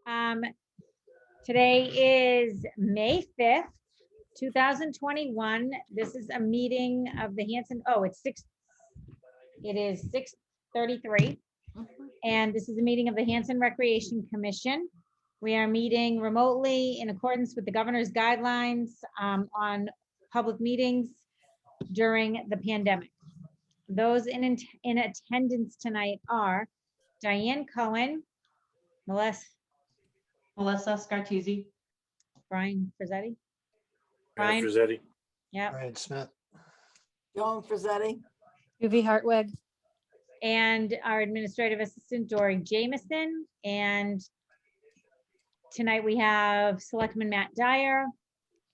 Um, Today is May 5th, 2021. This is a meeting of the Hanson, it is 6:33. And this is a meeting of the Hanson Recreation Commission. We are meeting remotely in accordance with the governor's guidelines on public meetings during the pandemic. Those in attendance tonight are Diane Cohen, Melissa Scartesi. Brian Frizzetti. Brian Frizzetti. Yeah. Brian Smith. Joan Frizzetti. Juvi Hartwig. And our administrative assistant, Dory Jameson. And tonight we have Selectman Matt Dyer,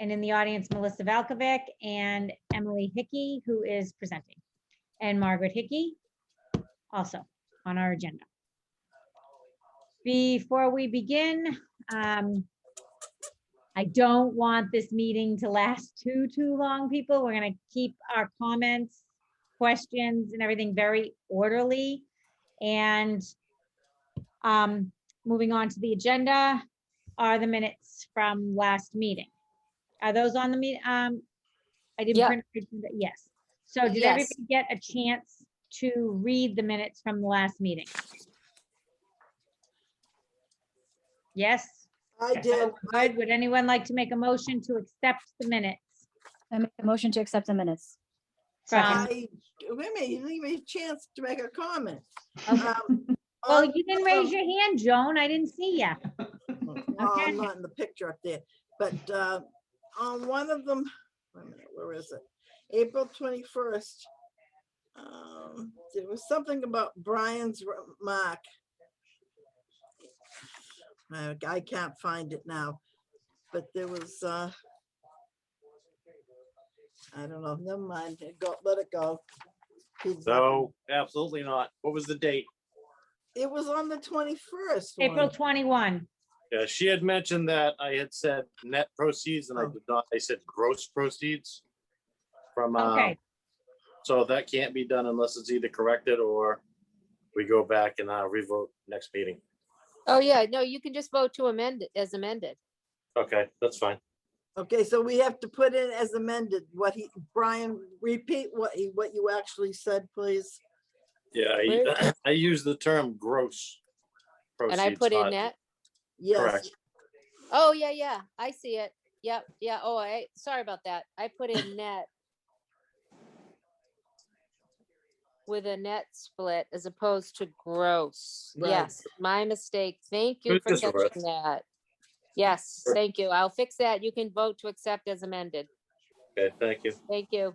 and in the audience, Melissa Valkovic and Emily Hickey, who is presenting, and Margaret Hickey, also on our agenda. Before we begin, I don't want this meeting to last too long, people. We're gonna keep our comments, questions, and everything very orderly. And moving on to the agenda are the minutes from last meeting. Are those on the meeting? I didn't Yep. print. Yes. So did Yes. everybody get a chance to read the minutes from the last meeting? Yes? I did. Good. Would anyone like to make a motion to accept the minutes? I make a motion to accept the minutes. From, Wait a minute, you didn't give me a chance to make a comment. well, you didn't raise your hand, Joan. I didn't see you. Oh, I'm not in the picture up there, but on one of them, wait a minute, where is it? April 21st. There was something about Brian's remark. I can't find it now, but there was, I don't know, never mind, let it go. No, absolutely not. What was the date? It was on the 21st. April 21. Yeah, she had mentioned that I had said net proceeds and I did not. I said gross proceeds from, Okay, so that can't be done unless it's either corrected or we go back and revote next meeting. Oh, yeah, no, you can just vote to amend it as amended. Okay, that's fine. Okay, so we have to put in as amended Brian, repeat what you actually said, please. Yeah, I use the term gross proceeds. And I put in not- net. Yes, Correct. Oh, yeah, I see it. Yep, yeah. Oh, sorry about that. I put in net with a net split as opposed to gross. Right. Yes, my mistake. Thank you for Just a breath. catching that. Yes, thank you. I'll fix that. You can vote to accept as amended. Okay, thank you. Thank you.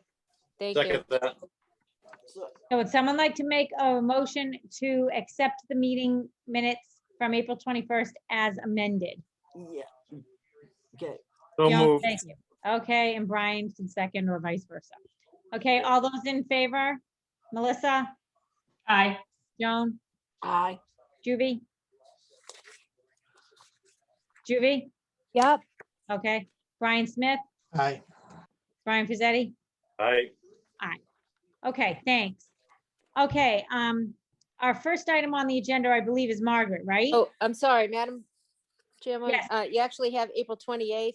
Thank you. Second that. so so would someone like to make a motion to accept the meeting minutes from April 21st as amended? yeah. Okay, So Joan, moved. thank you. Okay, and Brian can second or vice versa. Okay, all those in favor? Melissa, Aye. Joan, aye. Juvi? Juvi? Yep. Okay, Brian Smith, Aye. Brian Frizzetti? Aye. Okay, thanks. Okay, our first item on the agenda, I believe, is Margaret, right? Oh, I'm sorry, Madam Chairman. Yes. You actually have April 28th,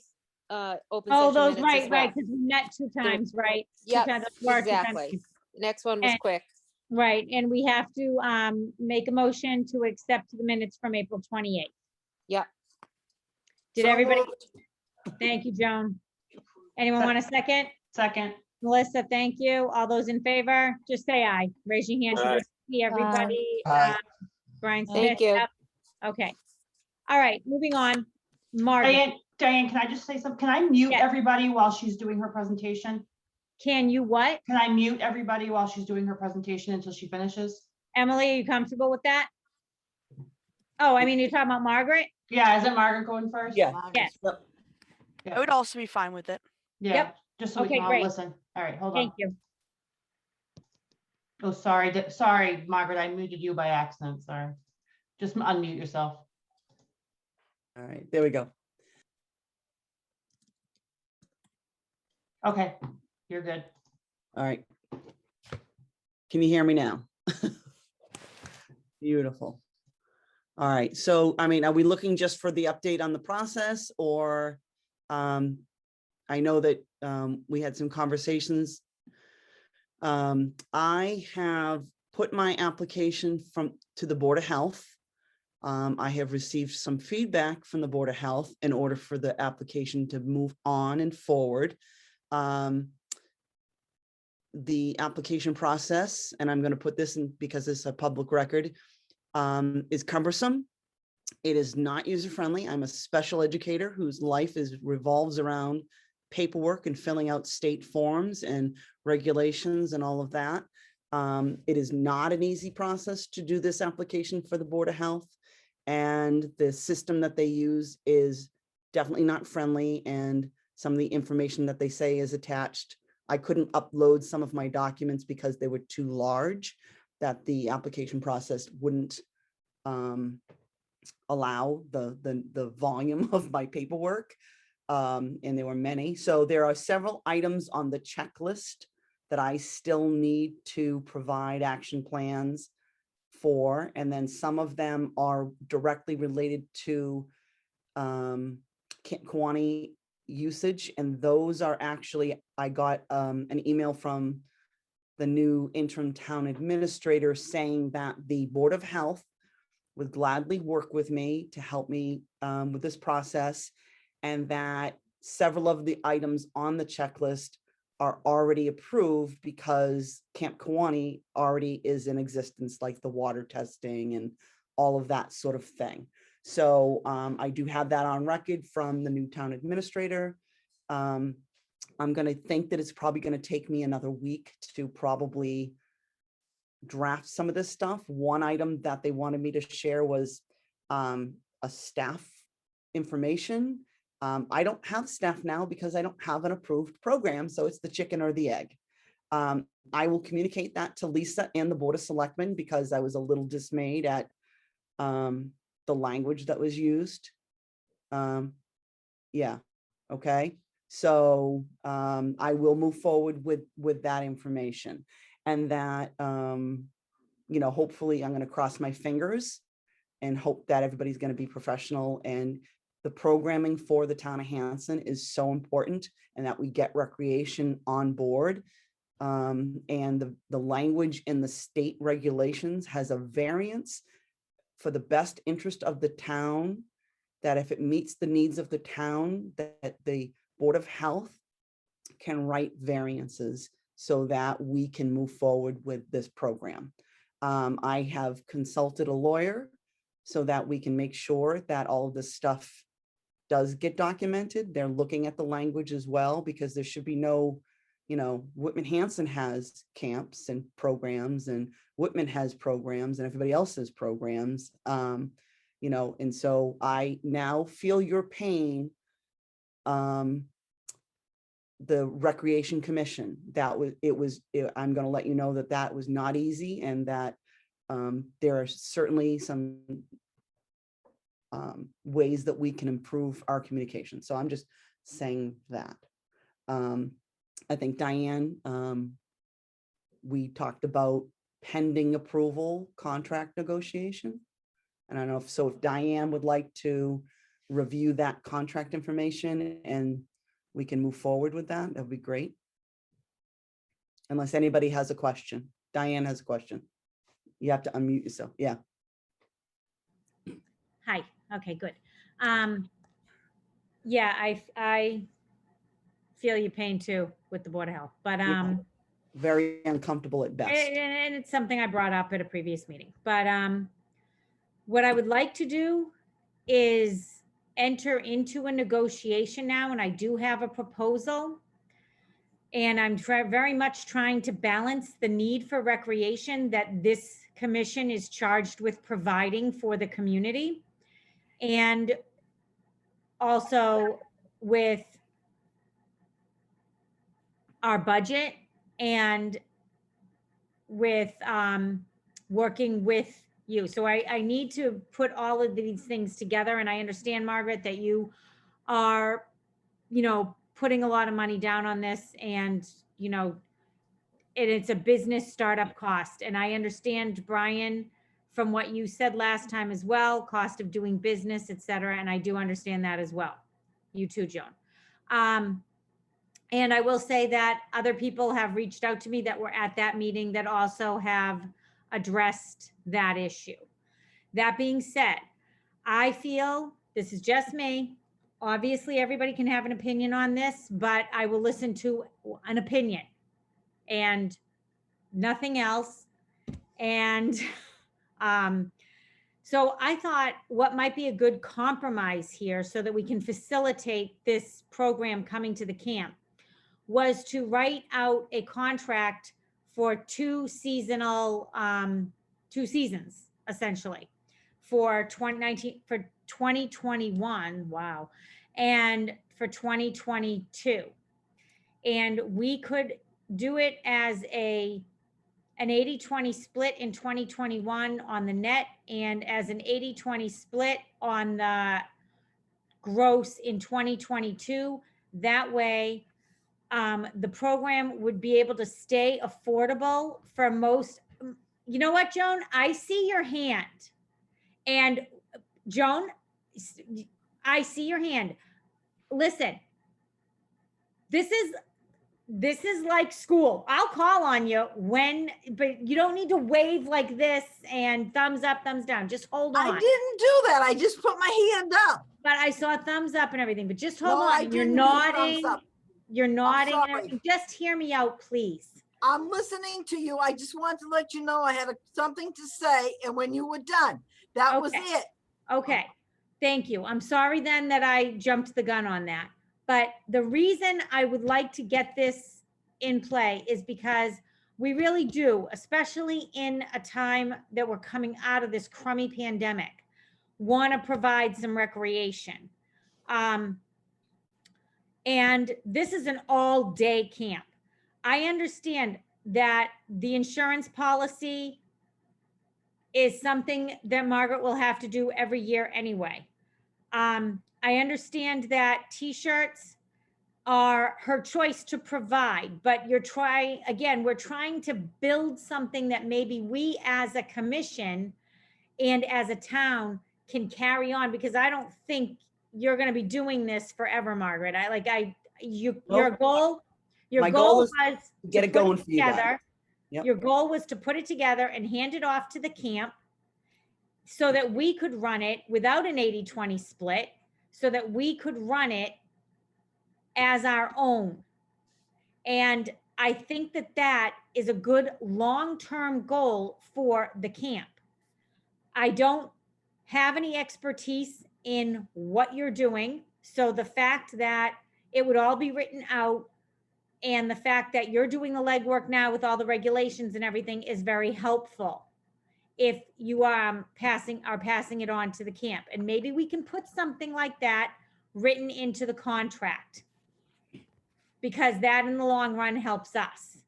open Oh, session those, minutes as right, well. because we met two times, right? Two Yep, times, or two times. exactly. The next one was And- quick. Right, and we have to make a motion to accept the minutes from April 28th. Yep. Did So everybody, moved. thank you, Joan. Anyone want a second? Second. Melissa, thank you. All those in favor, just say aye. Raise your hand. so we Aye. can See everybody. Aye. Brian Smith. Thank you. yep. Okay. All right, moving on. Margaret, Diane, can I just say something? Can I mute Yeah. everybody while she's doing her presentation? can you what? Can I mute everybody while she's doing her presentation until she finishes? Emily, are you comfortable with that? Oh, I mean, you're talking about Margaret? Yeah, isn't Margaret going first? Yeah. Yes. I would also be fine with it. Yeah, Yep. just so we Okay, can all great. listen. All right, hold on. Thank you. Oh, sorry, sorry, Margaret, I muted you by accident, sorry. Just unmute yourself. All right, there we go. Okay, you're good. All right. Can you hear me now? Beautiful. All right, so, I mean, are we looking just for the update on the process or, I know that, we had some conversations. I have put my application to the Board of Health. I have received some feedback from the Board of Health in order for the application to move on and forward. The application process, and I'm going to put this in because it's a public record, is cumbersome. It is not user-friendly. I'm a special educator whose life revolves around paperwork and filling out state forms and regulations and all of that. It is not an easy process to do this application for the Board of Health. And the system that they use is definitely not friendly. And some of the information that they say is attached, I couldn't upload some of my documents because they were too large, that the application process wouldn't allow the volume of my paperwork. And there were many. So there are several items on the checklist that I still need to provide action plans for. And then some of them are directly related to Camp Kawani usage. And those are actually, I got an email from the new interim town administrator saying that the Board of Health would gladly work with me to help me with this process, and that several of the items on the checklist are already approved because Camp Kawani already is in existence, like the water testing and all of that sort of thing. So I do have that on record from the new town administrator. I'm going to think that it's probably going to take me another week to probably draft some of this stuff. One item that they wanted me to share was a staff information. I don't have staff now because I don't have an approved program. So it's the chicken or the egg. I will communicate that to Lisa and the Board of Selectmen because I was a little dismayed at the language that was used. Yeah, okay. So I will move forward with that information. And that, you know, hopefully I'm going to cross my fingers and hope that everybody's going to be professional. And the programming for the town of Hanson is so important, and that we get recreation on board. And the language in the state regulations has a variance for the best interest of the town, that if it meets the needs of the town, that the Board of Health can write variances so that we can move forward with this program. I have consulted a lawyer so that we can make sure that all of this stuff does get documented. They're looking at the language as well, because there should be no, you know, Whitman Hanson has camps and programs, and Whitman has programs, and everybody else has programs. You know, and so I now feel your pain. The Recreation Commission, I'm going to let you know that that was not easy, and that there are certainly some ways that we can improve our communication. So I'm just saying that. I think Diane, we talked about pending approval contract negotiation. And I don't know if Diane would like to review that contract information and we can move forward with that, that'd be great. Unless anybody has a question. Diane has a question. You have to unmute yourself. Yeah. Hi, okay, good. Yeah, I feel your pain too with the Board of Health, but Yeah. Very uncomfortable at best. and it's something I brought up at a previous meeting, but what I would like to do is enter into a negotiation now, and I do have a proposal. And I'm very much trying to balance the need for recreation that this commission is charged with providing for the community, and also with our budget, and with working with you. So I need to put all of these things together. And I understand, Margaret, that you are, you know, putting a lot of money down on this, and, you know, and it's a business startup cost. And I understand, Brian, from what you said last time as well, cost of doing business, et cetera. And I do understand that as well. You too, Joan. And I will say that other people have reached out to me that were at that meeting that also have addressed that issue. That being said, I feel, this is just me, obviously everybody can have an opinion on this, but I will listen to an opinion and nothing else. And so I thought what might be a good compromise here so that we can facilitate this program coming to the camp was to write out a contract for two seasons, essentially, for 2019, for 2021, wow, and for 2022. And we could do it as an 80-20 split in 2021 on the net and as an 80-20 split on the gross in 2022. That way, the program would be able to stay affordable for most. You know what, Joan? I see your hand. And Joan, I see your hand. Listen, this is like school. I'll call on you but you don't need to wave like this and thumbs up, thumbs down. Just hold on. I didn't do that. I just put my hand up. But I saw thumbs up and everything, but just hold No, on. I You're didn't do thumbs nodding. up. You're nodding. And sorry. everything. Just hear me out, please. I'm listening to you. I just wanted to let you know I had something to say, and when you were done, that was Okay. it. Okay, thank you. I'm sorry then that I jumped the gun on that. But the reason I would like to get this in play is because we really do, especially in a time that we're coming out of this crummy pandemic, want to provide some recreation. And this is an all-day camp. I understand that the insurance policy is something that Margaret will have to do every year anyway. I understand that T-shirts are her choice to provide, but we're trying to build something that maybe we as a commission and as a town can carry on, because I don't think you're going to be doing this forever, Margaret. Your goal My goal is was to get it put going for you guys. together. Yep. Your goal was to put it together and hand it off to the camp so that we could run it without an 80-20 split, so that we could run it as our own. And I think that that is a good long-term goal for the camp. I don't have any expertise in what you're doing. So the fact that it would all be written out and the fact that you're doing the legwork now with all the regulations and everything is very helpful if you are passing it on to the camp. And maybe we can put something like that written into the contract, because that in the long run helps us,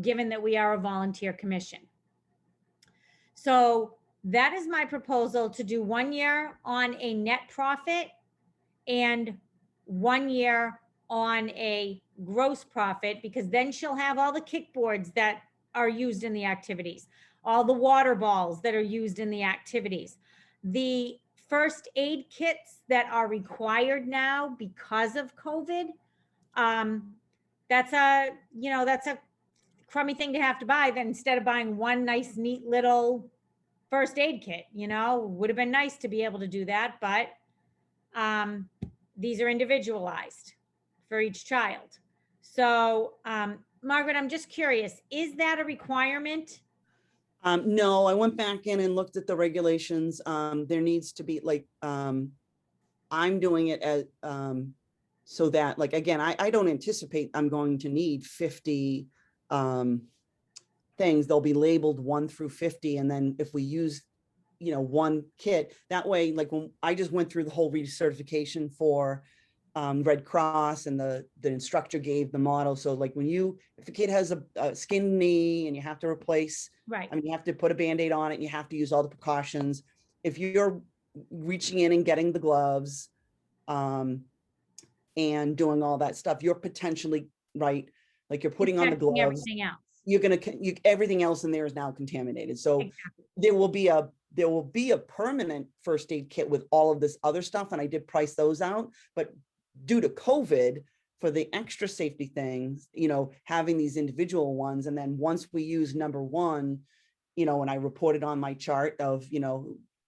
given that we are a volunteer commission. So that is my proposal, to do 1 year on a net profit and 1 year on a gross profit, because then she'll have all the kickboards that are used in the activities, all the water balls that are used in the activities, the first aid kits that are required now because of COVID. That's a crummy thing to have to buy. Then instead of buying one nice, neat little first aid kit, would have been nice to be able to do that, but these are individualized for each child. So, Margaret, I'm just curious, is that a requirement? No, I went back in and looked at the regulations. There needs to be I'm doing it as, so that again, I don't anticipate I'm going to need 50 things. They'll be labeled 1 through 50. And then if we use, one kit, that way, when I just went through the whole recertification for Red Cross, and the instructor gave the model. So if a kid has a skinned knee and you have to replace, Right. you have to put a Band-Aid on it and you have to use all the precautions. If you're reaching in and getting the gloves and doing all that stuff, you're potentially, right, you're putting on the Protecting gloves. everything else. you're gonna, everything else in there is now contaminated. So Exactly. there will be a permanent first aid kit with all of this other stuff, and I did price those out, but due to COVID, for the extra safety things, having these individual ones, and then once we use number one, and I reported on my chart of,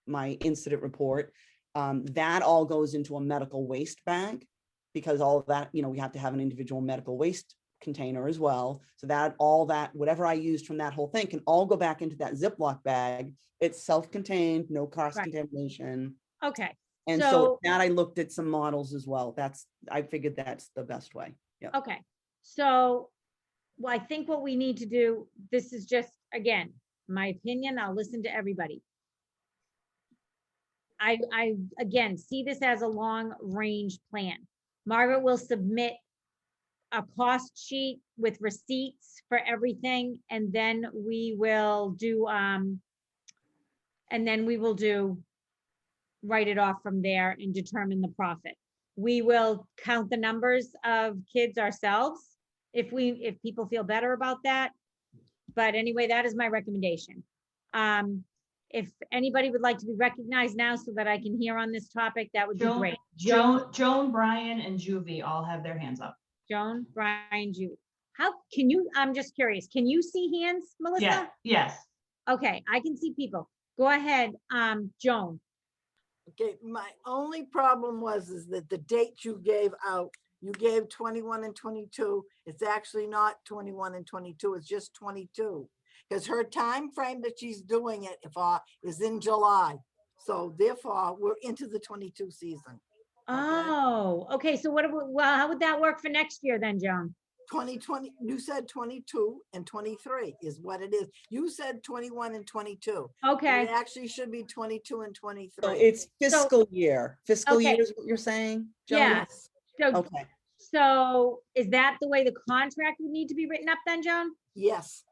my incident report, that all goes into a medical waste bag, because all of that, we have to have an individual medical waste container as well. So that all that, whatever I used from that whole thing can all go back into that Ziploc bag. It's self-contained, no cross contamination. Okay, And so so, that I looked at some models as well. I figured that's the best way. Yeah. okay, so, well, I think what we need to do, this is just, again, my opinion, I'll listen to everybody. I again, see this as a long-range plan. Margaret will submit a cost sheet with receipts for everything, and then we will do, write it off from there and determine the profit. We will count the numbers of kids ourselves if people feel better about that. But anyway, that is my recommendation. If anybody would like to be recognized now so that I can hear on this topic, that would be great. Joan, Brian, and Juvie all have their hands up. Joan, Brian, Judy. How can you, I'm just curious, can you see hands, Melissa? Yeah, yes. Okay, I can see people. Go ahead, Joan. Okay, my only problem is that the date you gave out, you gave 21 and 22. It's actually not 21 and 22, it's just 22. Because her time frame that she's doing it is in July. So therefore, we're into the 22 season. Oh, okay, so how would that work for next year then, Joan? 2020, you said 22 and 23 is what it is. You said 21 and 22. Okay, It actually should be 22 and 23. So it's fiscal year. Fiscal Okay. year is what you're saying, Joan? yeah, so, Okay. so is that the way the contract would need to be written up then, Joan? Yes.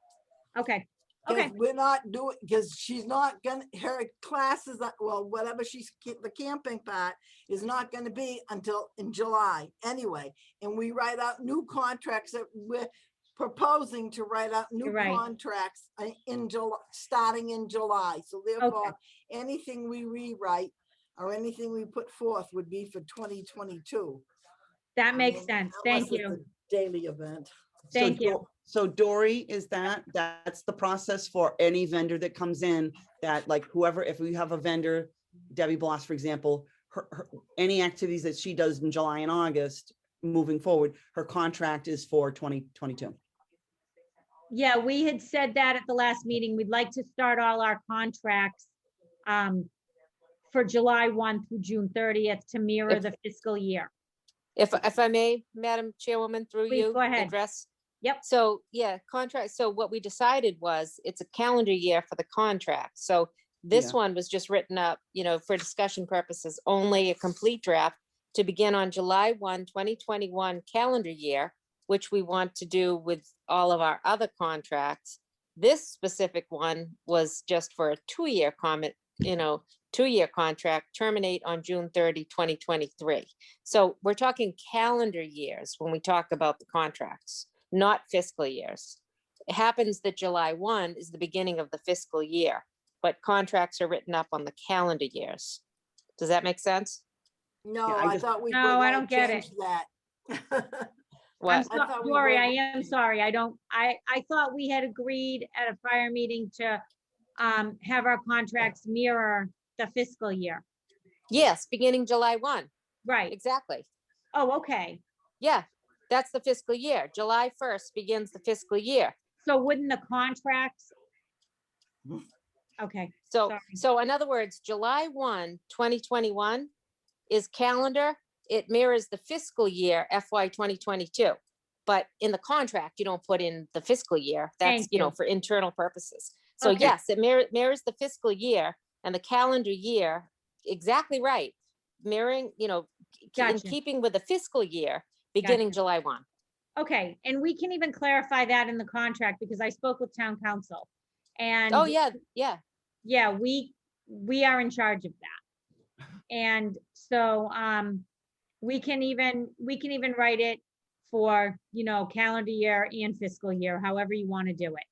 Okay, Because okay, we're not doing, because she's not gonna, her classes, well, whatever the camping part is not gonna be until in July anyway. And we write out new contracts that we're proposing to write out new You're right. contracts in July, starting in July. So therefore, anything we rewrite or anything we put forth would be for 2022. that makes sense. Thank Unless it's you. a daily event. Thank you. So Dory, that's the process for any vendor that comes in, that like whoever, if we have a vendor, Debbie Bloss, for example, any activities that she does in July and August, moving forward, her contract is for 2022. Yeah, we had said that at the last meeting. We'd like to start all our contracts for July 1 through June 30th to mirror If- the fiscal year. If I may, Madam Chairwoman, through Please you, go ahead. address. Yep. So, yeah, contract, so what we decided was it's a calendar year for the contract. So this Yeah. one was just written up, for discussion purposes, only a complete draft to begin on July 1, 2021 calendar year, which we want to do with all of our other contracts. This specific one was just for a 2-year comment, 2-year contract, terminate on June 30, 2023. So we're talking calendar years when we talk about the contracts, not fiscal years. It happens that July 1 is the beginning of the fiscal year, but contracts are written up on the calendar years. Does that make sense? No, Yeah, I I just- thought we. No, were I gonna don't get it. change That. I'm What? so- thought we Dory, were- I am sorry. I thought we had agreed at a prior meeting to have our contracts mirror the fiscal year. Yes, beginning July 1, Right. exactly. Oh, okay. Yeah, that's the fiscal year. July 1st begins the fiscal year. So wouldn't the contracts? Okay, So, Sorry. so in other words, July 1, 2021 is calendar. It mirrors the fiscal year FY 2022. But in the contract, you don't put in the fiscal year. That's, Thank you. for internal purposes. So Okay. yes, it mirrors the fiscal year and the calendar year. Exactly right. Mirroring, in Gotcha. keeping with the fiscal year, beginning July 1. okay. And we can even clarify that in the contract because I spoke with town council. And Oh, yeah, yeah. yeah, we are in charge of that. And so we can even write it for, you know, calendar year and fiscal year, however you want to do it.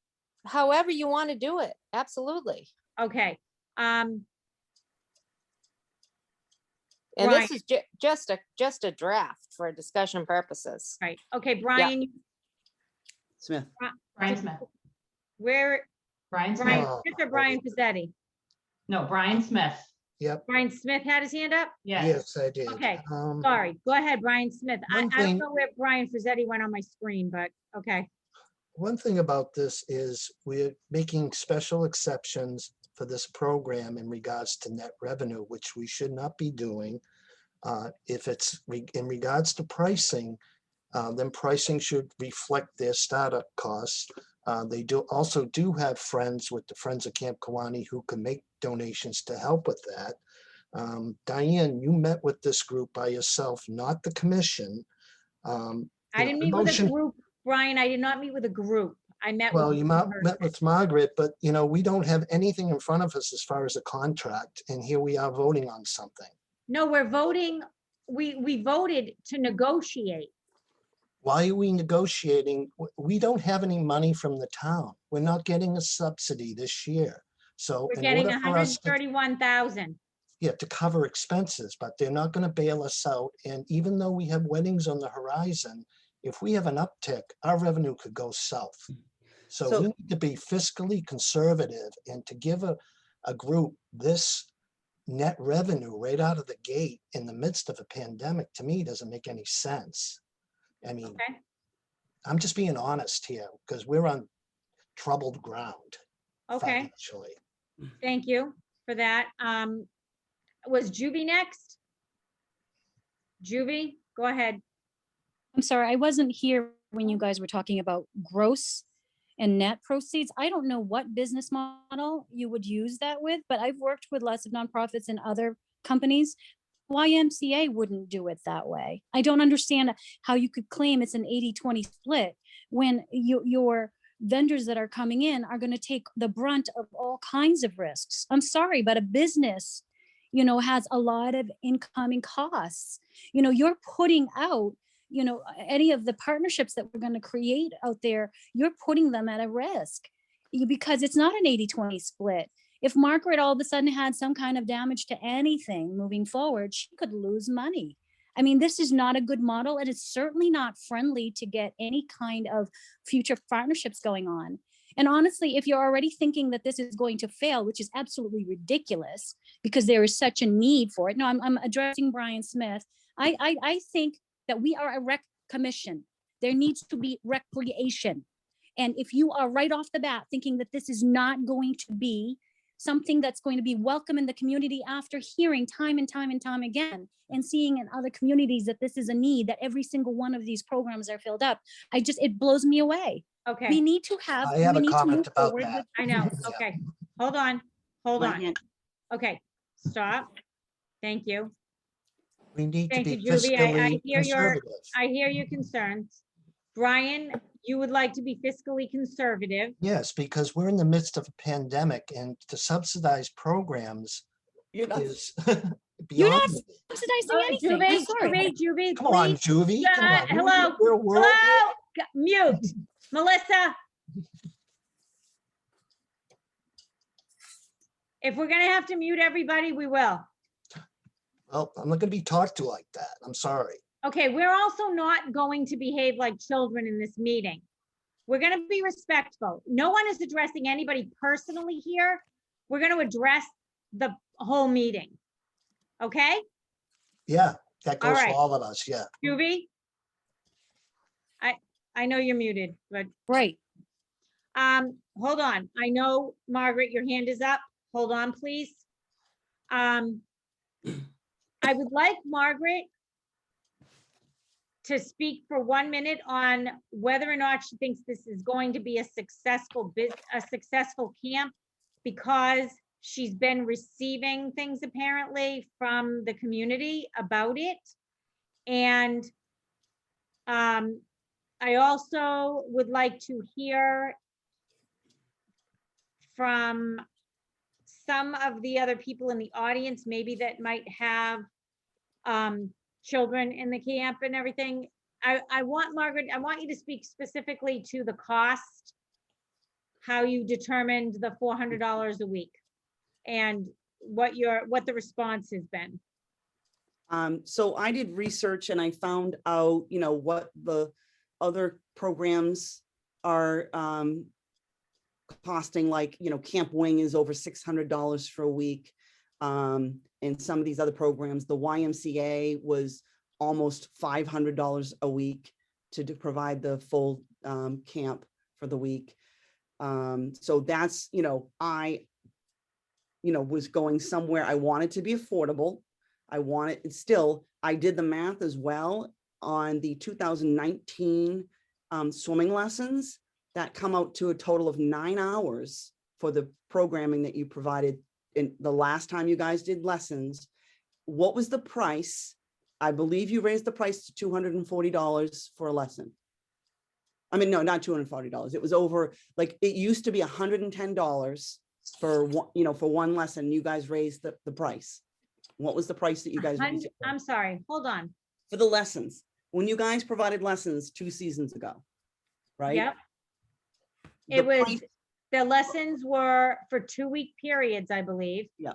However you want to do it, absolutely. Okay. And Brian. this is just a draft for discussion purposes. Right. Okay, Brian, Smith. Brian Smith. where, Brian Brian Smith. Smith or Brian Pizzetti? No, Brian Smith. Yep, Brian Smith had his hand up? Yes. yes, I did. Okay, Sorry, go ahead, Brian Smith. I One don't thing- know where Brian Frizzetti went on my screen, but okay. One thing about this is we're making special exceptions for this program in regards to net revenue, which we should not be doing. If it's in regards to pricing, then pricing should reflect their startup costs. They also do have friends with the Friends of Camp Kawani who can make donations to help with that. Diane, you met with this group by yourself, not the commission. I didn't meet with a group, Brian. I did not meet with a group. I met with. Well, you met with Margaret, but you know, we don't have anything in front of us as far as a contract, and here we are voting on something. No, we're voting, we voted to negotiate. Why are we negotiating? We don't have any money from the town. We're not getting a subsidy this year. So We're in getting order for us to, 131,000. yeah, to cover expenses, but they're not going to bail us out. And even though we have weddings on the horizon, if we have an uptick, our revenue could go south. So So- we need to be fiscally conservative, and to give a group this net revenue right out of the gate in the midst of a pandemic, to me, doesn't make any sense. I mean, Okay. I'm just being honest here because we're on troubled ground Okay, financially. thank you for that. Was Juvie next? Juvie, go ahead. I'm sorry, I wasn't here when you guys were talking about gross and net proceeds. I don't know what business model you would use that with, but I've worked with lots of nonprofits and other companies. YMCA wouldn't do it that way. I don't understand how you could claim it's an 80-20 split when your vendors that are coming in are going to take the brunt of all kinds of risks. I'm sorry, but a business, you know, has a lot of incoming costs. You know, you're putting out, you know, any of the partnerships that we're going to create out there, you're putting them at a risk because it's not an 80-20 split. If Margaret all of a sudden had some kind of damage to anything moving forward, she could lose money. I mean, this is not a good model, and it's certainly not friendly to get any kind of future partnerships going on. And honestly, if you're already thinking that this is going to fail, which is absolutely ridiculous because there is such a need for it. No, I'm addressing Brian Smith. I think that we are a rec commission. There needs to be recreation. And if you are right off the bat thinking that this is not going to be something that's going to be welcome in the community after hearing time and time and time again and seeing in other communities that this is a need, that every single one of these programs are filled up, it blows me away. We Okay, need to have, I have we a need to comment move about forward that. with. I know. Yeah. Okay, hold on, hold My on. hand- Okay, stop. Thank you. We need to Thank be you, Julie. I fiscally hear conservative. I hear your concerns. Brian, you would like to be fiscally conservative. Yes, because we're in the midst of a pandemic, and to subsidize programs You're not, is You're not beyond me. subsidizing anything. I'm Juvie, sorry. Juvie, Come on, please. Juvie. Come on. Hello, We're a world- hello, mute. Melissa. If we're gonna have to mute everybody, we will. Well, I'm not gonna be talked to like that. I'm sorry. Okay, we're also not going to behave like children in this meeting. We're gonna be respectful. No one is addressing anybody personally here. We're gonna address the whole meeting. Okay, Yeah, that All goes for right. all of us. Yeah. Juvie? I know you're muted, but, Right. hold on. I know, Margaret, your hand is up. Hold on, please. I would like Margaret to speak for 1 minute on whether or not she thinks this is going to be a successful camp, because she's been receiving things apparently from the community about it. And I also would like to hear from some of the other people in the audience, maybe that might have children in the camp and everything. I want Margaret, I want you to speak specifically to the cost, how you determined the $400 a week, and what the response has been. So I did research and I found out, what the other programs are costing, like, Camp Wing is over $600 for a week. And some of these other programs, the YMCA was almost $500 a week to provide the full camp for the week. So that's, I was going somewhere. I wanted to be affordable. I did the math as well on the 2019 swimming lessons that come out to a total of 9 hours for the programming that you provided in the last time you guys did lessons. What was the price? I believe you raised the price to $240 for a lesson. I mean, no, not $240. It was over, like, it used to be $110 for one, for one lesson. You guys raised the price. What was the price that you guys raised it for? I'm sorry, hold on. For the lessons, when you guys provided lessons 2 seasons ago, right? Yep. The It was, price- the lessons were for 2-week periods, I believe. Yeah,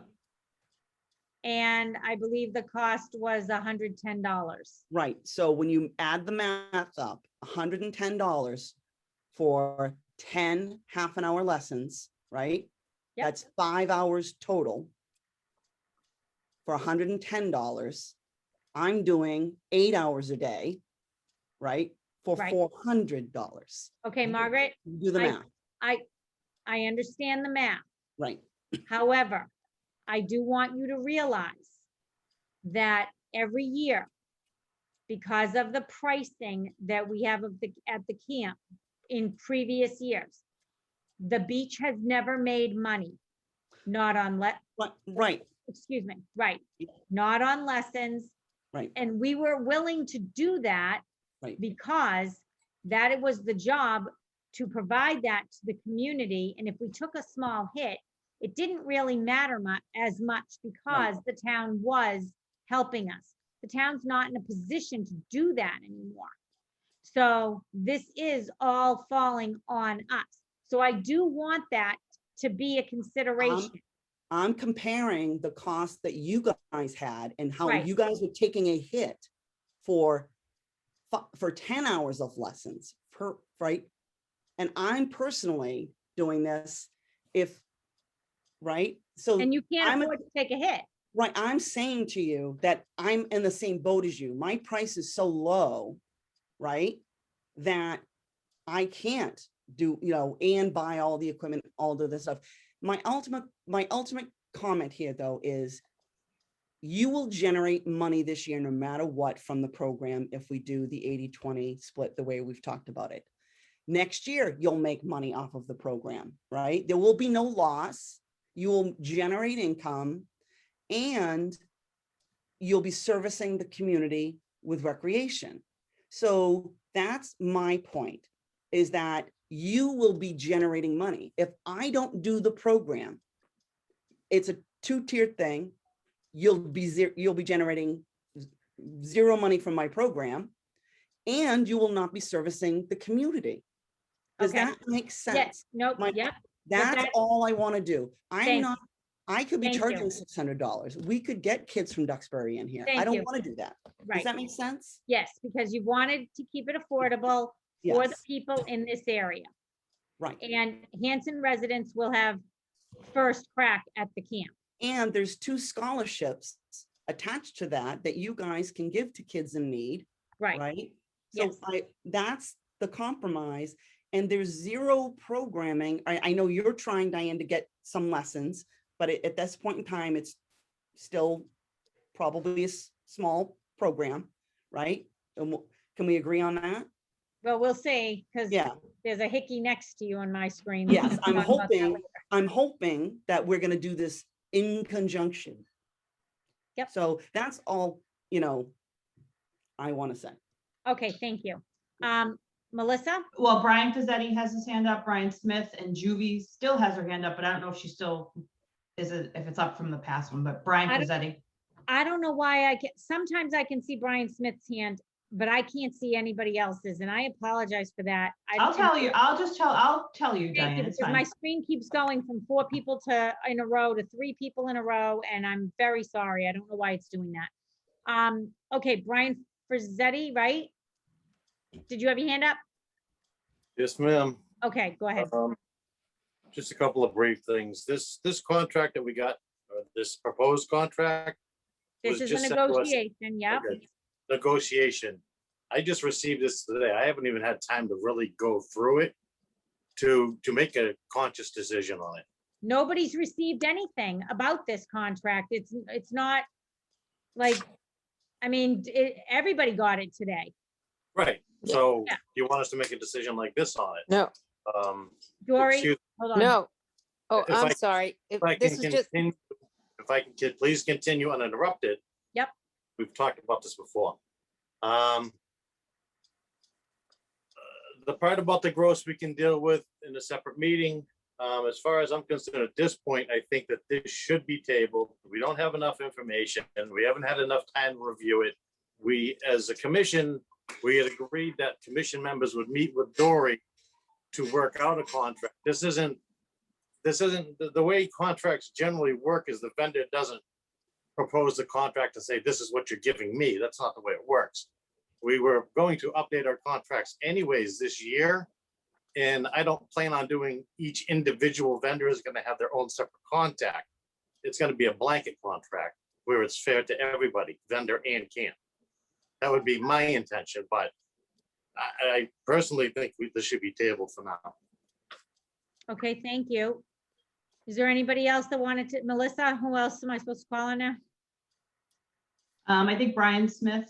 And I believe the cost was $110. right. So when you add the math up, $110 for 10 half-an-hour lessons, right? Yep. That's 5 hours total for $110. I'm doing 8 hours a day, right? For Right. $400. Okay, Margaret, Do the I- math, I understand the math. right? However, I do want you to realize that every year, because of the pricing that we have at the camp in previous years, the beach has never made money, not on Right, excuse me, right, not on lessons. right, And we were willing to do that right. because that it was the job to provide that to the community. And if we took a small hit, it didn't really matter as much because the town was helping us. The town's not in a position to do that anymore. So this is all falling on us. So I do want that to be a consideration. I'm comparing the cost that you guys had and how Right. you guys were taking a hit for 10 hours of lessons right? And I'm personally doing this right? So And you can't I'm afford to take a hit. right. I'm saying to you that I'm in the same boat as you. My price is so low, right? That I can't do, and buy all the equipment, all of this stuff. My ultimate comment here, though, is you will generate money this year no matter what from the program if we do the 80-20 split the way we've talked about it. Next year, you'll make money off of the program, right? There will be no loss. You will generate income and you'll be servicing the community with recreation. So that's my point, is that you will be generating money. If I don't do the program, it's a 2-tiered thing. You'll be generating zero money from my program, and you will not be servicing the community. Does Okay. that make sense? Yes, nope, yep. That's all I want to do. Thank I could be Thank charging you. $600. We could get kids from Duxbury in here. I Thank don't you. want to do that. Does Right. that make sense? Yes, because you wanted to keep it affordable for the Yes, people in this area. right. And Hanson residents will have first crack at the camp. And there's 2 scholarships attached to that you guys can give to kids in need, Right. right? So Yes. that's the compromise. And there's zero programming. I know you're trying, Diane, to get some lessons, but at this point in time, it's still probably a small program, right? And can we agree on that? Well, we'll see, because Yeah, there's a hickey next to you on my screen. yes, We'll talk about that later. I'm hoping that we're gonna do this in conjunction. Yep. So that's all, I want to say. Okay, thank you. Melissa? Well, Brian Pizzetti has his hand up, Brian Smith, and Juvie still has her hand up, but I don't know if she still if it's up from the past one, but Brian I don't- Pizzetti. I don't know why sometimes I can see Brian Smith's hand but I can't see anybody else's, and I apologize for that. I'll tell you, I'll tell you, Thank Diane, you, it's because my fine. screen keeps going from 4 people in a row to 3 people in a row, and I'm very sorry. I don't know why it's doing that. Okay, Brian Frizzetti, right? Did you have your hand up? Yes, ma'am. Okay, go ahead. Just a couple of brief things. This contract that we got, this proposed contract. This was is a just sent to us- negotiation, yep. Okay. Negotiation. I just received this today. I haven't even had time to really go through it to make a conscious decision on it. Nobody's received anything about this contract. It's not like, I mean, everybody got it today. Right. So Yeah. you want us to make a decision like this on it? No, Dory, Excuse- hold on. no. Oh, If I'm I- sorry. If I This can is just, continue, if I can please continue uninterrupted. Yep. We've talked about this before. The part about the gross we can deal with in a separate meeting. As far as I'm concerned, at this point, I think that this should be tabled. We don't have enough information and we haven't had enough time to review it. We, as a commission, we had agreed that commission members would meet with Dory to work out a contract. This isn't the way contracts generally work is the vendor doesn't propose the contract and say, this is what you're giving me. That's not the way it works. We were going to update our contracts anyways this year. And I don't plan on doing each individual vendor is going to have their own separate contact. It's going to be a blanket contract where it's fair to everybody, vendor and camp. That would be my intention, but I personally think this should be tabled for now. Okay, thank you. Is there anybody else that wanted to, Melissa, who else am I supposed to call on now? I think Brian Smith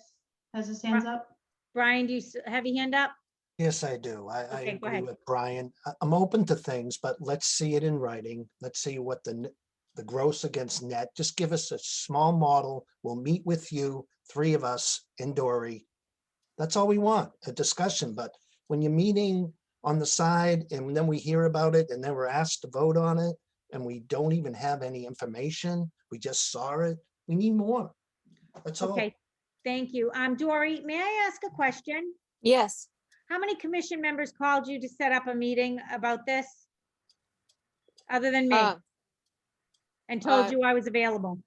has his hands up. Brian, do you have your hand up? Yes, I do. I Okay, go agree ahead. with Brian. I'm open to things, but let's see it in writing. Let's see what the gross against net. Just give us a small model. We'll meet with you, 3 of us and Dory. That's all we want, a discussion. But when you're meeting on the side and then we hear about it and then we're asked to vote on it and we don't even have any information, we just saw it. We need more. That's all. Okay, thank you. Dory, may I ask a question? yes, How many commission members called you to set up a meeting about this? Other than me, uh, and told uh, you I was available?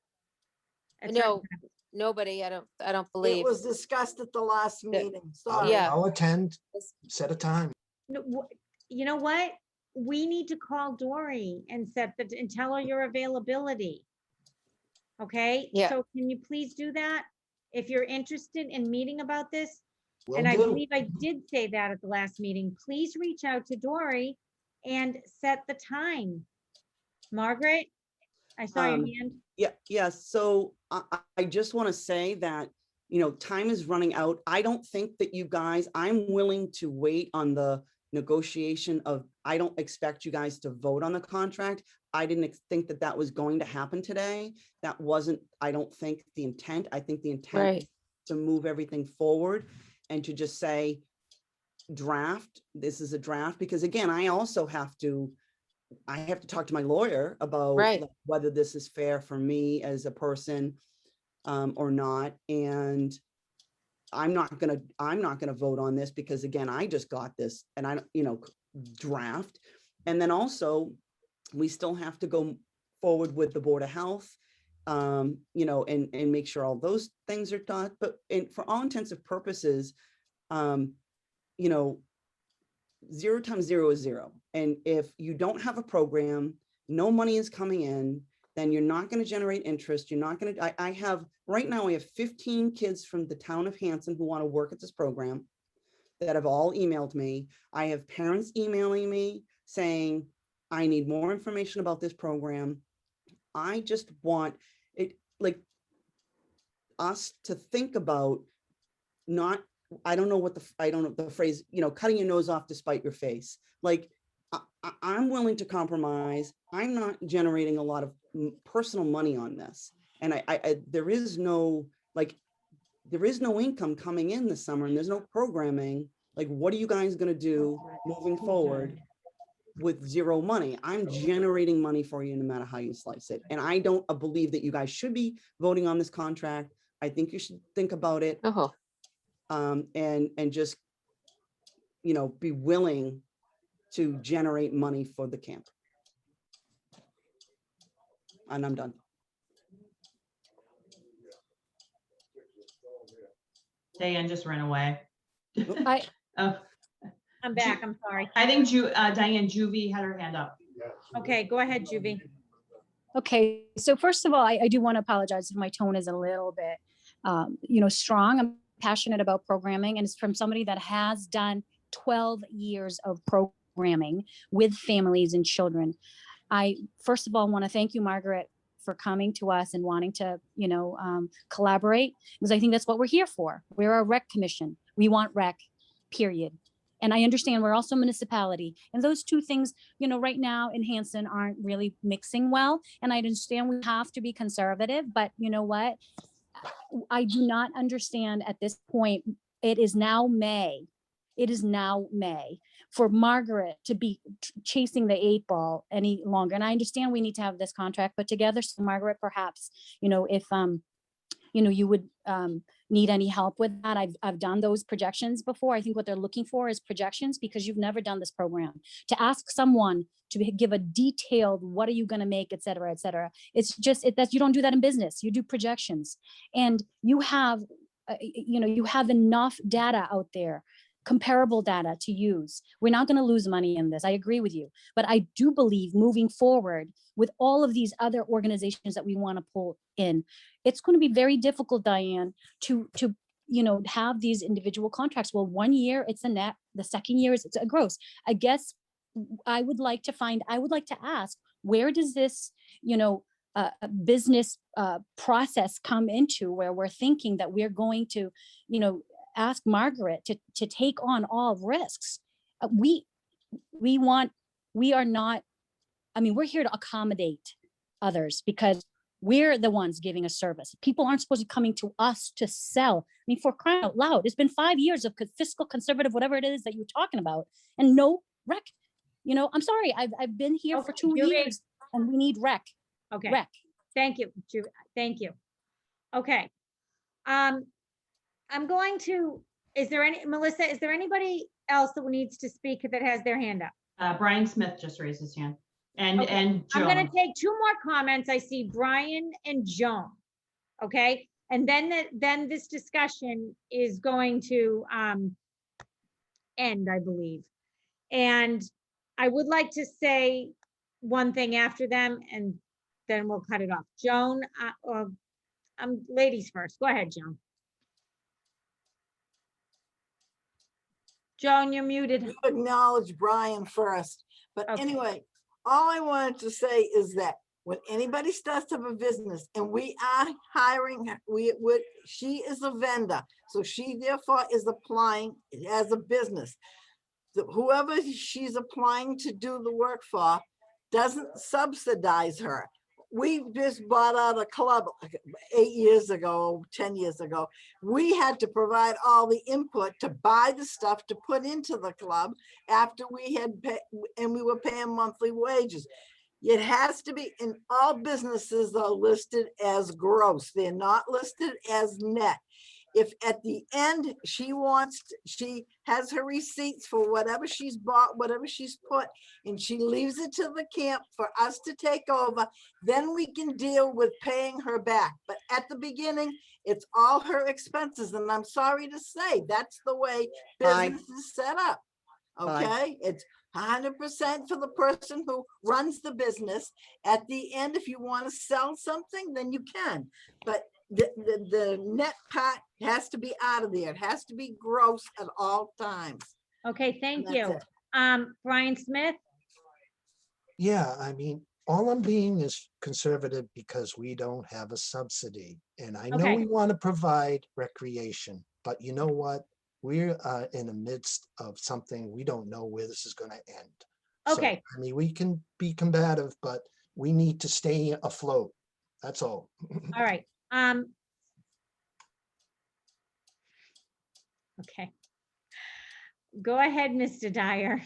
at certain no. times? Nobody, I don't It believe. was discussed at the last meeting. Sorry. Yeah. I'll attend, set a time. No, you know what? We need to call Dory and and tell her your availability. Okay? Yeah. So can you please do that? If you're interested in meeting about this, Will and I do. believe I did say that at the last meeting, please reach out to Dory and set the time. Margaret, I saw your Um, hand. Yeah. So I just want to say that, time is running out. I don't think that you guys, I'm willing to wait on the negotiation of, I don't expect you guys to vote on the contract. I didn't think that that was going to happen today. That wasn't, I don't think the intent. I think the intent Right. is to move everything forward and to just say, draft, this is a draft, because again, I have to talk to my lawyer about Right. like, whether this is fair for me as a person or not. And I'm not gonna vote on this because again, I just got this and I don't, draft. And then also we still have to go forward with the Board of Health, and make sure all those things are done. But for all intents and purposes, 0 times 0 is 0. And if you don't have a program, no money is coming in, then you're not going to generate interest. You're not going to, right now, I have 15 kids from the town of Hanson who want to work at this program that have all emailed me. I have parents emailing me saying, I need more information about this program. I just want it, like, us to think about not, I don't know the phrase, cutting your nose off to spite your face. Like, I'm willing to compromise. I'm not generating a lot of personal money on this. And there is no income coming in this summer and there's no programming. Like, what are you guys going to do moving forward with 0 money? I'm generating money for you no matter how you slice it. And I don't believe that you guys should be voting on this contract. I think you should think about it. Oh, and just, be willing to generate money for the camp. And I'm done. Diane just ran away. I, Oh, I'm back. I'm sorry. I think Diane Juvie had her hand up. Okay, go ahead, Juvie. okay, so first of all, I do want to apologize if my tone is a little bit, strong. I'm passionate about programming, and it's from somebody that has done 12 years of programming with families and children. I, first of all, want to thank you, Margaret, for coming to us and wanting to, collaborate, because I think that's what we're here for. We're a rec commission. We want rec, period. And I understand we're also municipality. And those two things, right now in Hanson aren't really mixing well. And I understand we have to be conservative, but you know what? I do not understand at this point. It is now May. It is now May for Margaret to be chasing the 8 ball any longer. And I understand we need to have this contract put together. So Margaret, perhaps, if, you would need any help with that. I've done those projections before. I think what they're looking for is projections, because you've never done this program. To ask someone to give a detailed, what are you going to make, et cetera, et cetera. It's just, that you don't do that in business. You do projections, and you have, you have enough data out there, comparable data to use. We're not going to lose money in this. I agree with you, but I do believe moving forward with all of these other organizations that we want to pull in, it's going to be very difficult, Diane, to have these individual contracts. Well, 1 year it's a net, the second year it's a gross. I guess I would like to ask, where does this, business process come into, where we're thinking that we're going to, ask Margaret to take on all risks? We are not, we're here to accommodate others, because we're the ones giving a service. People aren't supposed to be coming to us to sell. For crying out loud, it's been 5 years of fiscal conservative, whatever it is that you're talking about, and no rec. I'm sorry, I've been here for 2 years, and we need rec. Okay. Rec. Thank you, Juvie. Thank you. Okay. I'm going to, Melissa, is there anybody else that needs to speak that has their hand up? Brian Smith just raised his hand. And Okay. and I'm going Joan. to take 2 more comments. I see Brian and Joan. Okay. And then this discussion is going to end, I believe. And I would like to say one thing after them, and then we'll cut it off. Joan, ladies first. Go ahead, Joan. Joan, you're muted. You acknowledge Brian first, but Okay. anyway, all I wanted to say is that when anybody starts up a business and we are hiring, she is a vendor, so she therefore is applying as a business. Whoever she's applying to do the work for doesn't subsidize her. We just bought out a club 8 years ago, 10 years ago. We had to provide all the input to buy the stuff to put into the club after we had and we were paying monthly wages. It has to be, in all businesses are listed as gross. They're not listed as net. If at the end she has her receipts for whatever she's bought, whatever she's put, and she leaves it to the camp for us to take over, then we can deal with paying her back. But at the beginning, it's all her expenses. And I'm sorry to say, that's the way business is set up. Okay, it's 100% for the person who runs the business. At the end, if you want to sell something, then you can. But the net part has to be out of there. It has to be gross at all times. Okay, thank And you. that's Brian Smith? Yeah, all I'm being is conservative because we don't have a subsidy. And I know Okay. we want to provide recreation, but you know what? We're in the midst of something, we don't know where this is going to end. Okay. So, we can be combative, but we need to stay afloat. That's all. All right. Okay. Go ahead, Mr. Dyer.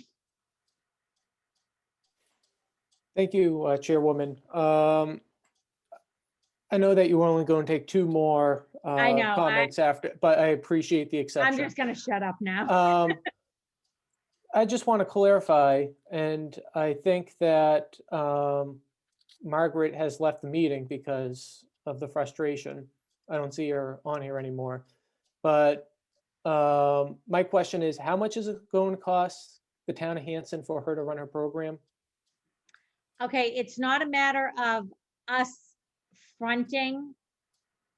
Thank you, Chairwoman. I know that you were only going to take 2 more I know, comments after, but I appreciate the I'm exception. just gonna shut up now. I just want to clarify, and I think that Margaret has left the meeting because of the frustration. I don't see her on here anymore. But my question is, how much is it going to cost the town of Hanson for her to run her program? Okay, it's not a matter of us fronting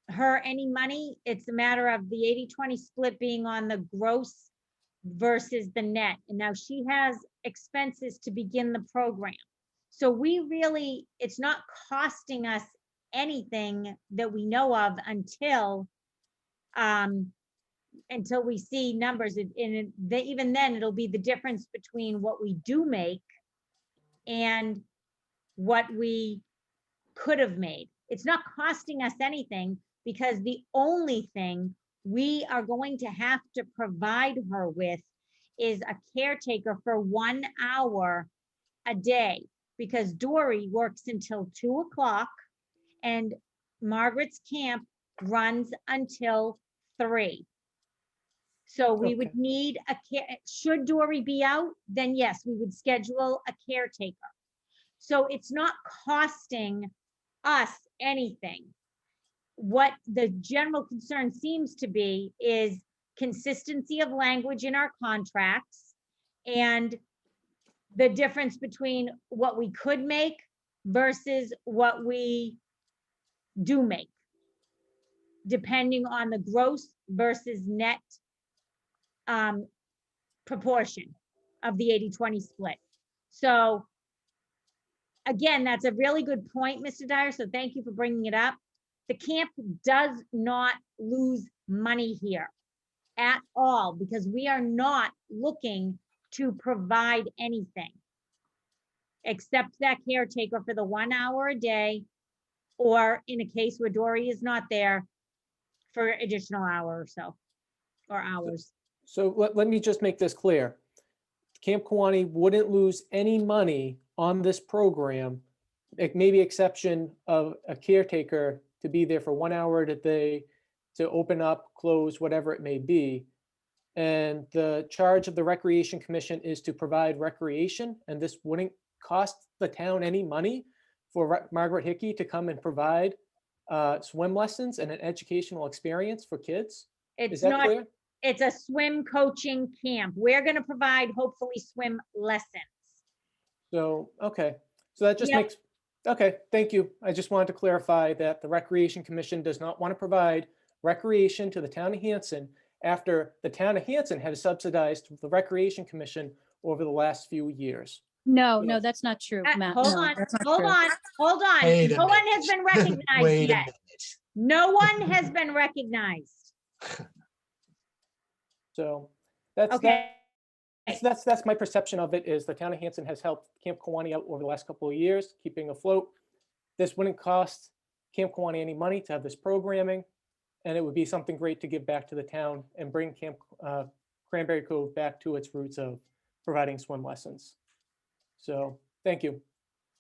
her any money. It's a matter of the 80-20 split being on the gross versus the net. And now she has expenses to begin the program. So we really, it's not costing us anything that we know of until we see numbers. Even then, it'll be the difference between what we do make and what we could have made. It's not costing us anything because the only thing we are going to have to provide her with is a caretaker for 1 hour a day, because Dory works until 2 o'clock and Margaret's camp runs until 3. So we would Okay. need should Dory be out, then yes, we would schedule a caretaker. So it's not costing us anything. What the general concern seems to be is consistency of language in our contracts and the difference between what we could make versus what we do make, depending on the gross versus net proportion of the 80-20 split. So again, that's a really good point, Mr. Dyer, so thank you for bringing it up. The camp does not lose money here at all because we are not looking to provide anything except that caretaker for the 1 hour a day, or in a case where Dory is not there, for additional hour or so, or hours. So let me just make this clear. Camp Kawani wouldn't lose any money on this program, maybe exception of a caretaker to be there for 1 hour a day to open up, close, whatever it may be. And the charge of the Recreation Commission is to provide recreation, and this wouldn't cost the town any money for Margaret Hickey to come and provide swim lessons and an educational experience for kids? Is It's that not, clear? it's a swim coaching camp. We're gonna provide hopefully swim lessons. So, okay, so that just Yep. makes, okay, thank you. I just wanted to clarify that the Recreation Commission does not want to provide recreation to the town of Hanson after the town of Hanson has subsidized the Recreation Commission over the last few years. No, Yeah. no, that's not true, Matt. Hold No, on, that's not hold true. on, hold on. Wait a No one minute. has been recognized Wait a yet. minute. No one has been recognized. So that's, Okay. that's my perception of it, is the town of Hanson has helped Camp Kawani out over the last couple of years, keeping afloat. This wouldn't cost Camp Kawani any money to have this programming, and it would be something great to give back to the town and bring Camp Cranberry Cove back to its roots of providing swim lessons. So, thank you.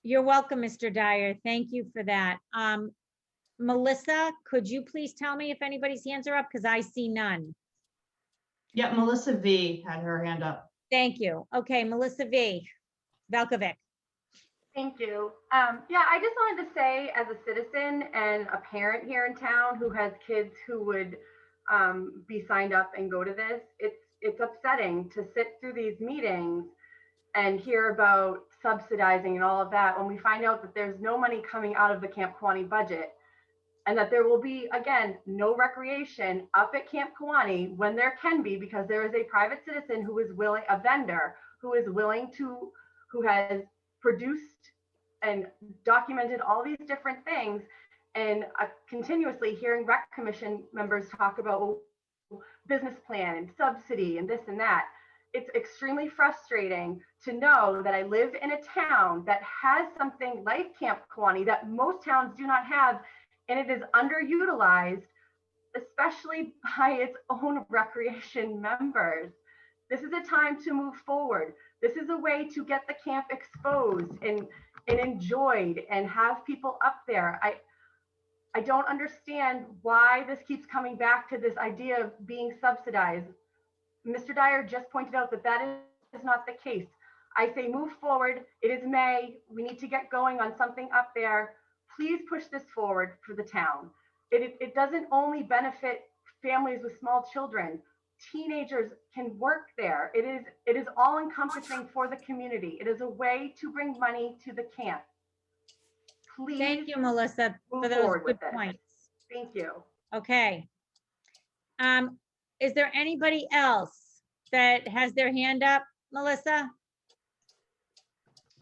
You're welcome, Mr. Dyer. Thank you for that. Melissa, could you please tell me if anybody's hands are up? Because I see none. Yeah, Melissa V had her hand up. Thank you. Okay, Melissa V. Velkovic. Thank you. Yeah, I just wanted to say, as a citizen and a parent here in town who has kids who would be signed up and go to this, it's upsetting to sit through these meetings and hear about subsidizing and all of that when we find out that there's no money coming out of the Camp Kawani budget, and that there will be, again, no recreation up at Camp Kawani when there can be, because there is a private citizen who is willing, a vendor who is willing to, who has produced and documented all these different things, and continuously hearing rec commission members talk about business plan and subsidy and this and that. It's extremely frustrating to know that I live in a town that has something like Camp Kawani that most towns do not have, and it is underutilized, especially by its own recreation members. This is a time to move forward. This is a way to get the camp exposed and enjoyed and have people up there. I don't understand why this keeps coming back to this idea of being subsidized. Mr. Dyer just pointed out that that is not the case. I say move forward. It is May. We need to get going on something up there. Please push this forward for the town. It doesn't only benefit families with small children. Teenagers can work there. It is all encompassing for the community. It is a way to bring money to the camp. Please. Thank you, Melissa, for move those forward good with this. points. Thank you. Okay. Is there anybody else that has their hand up, Melissa?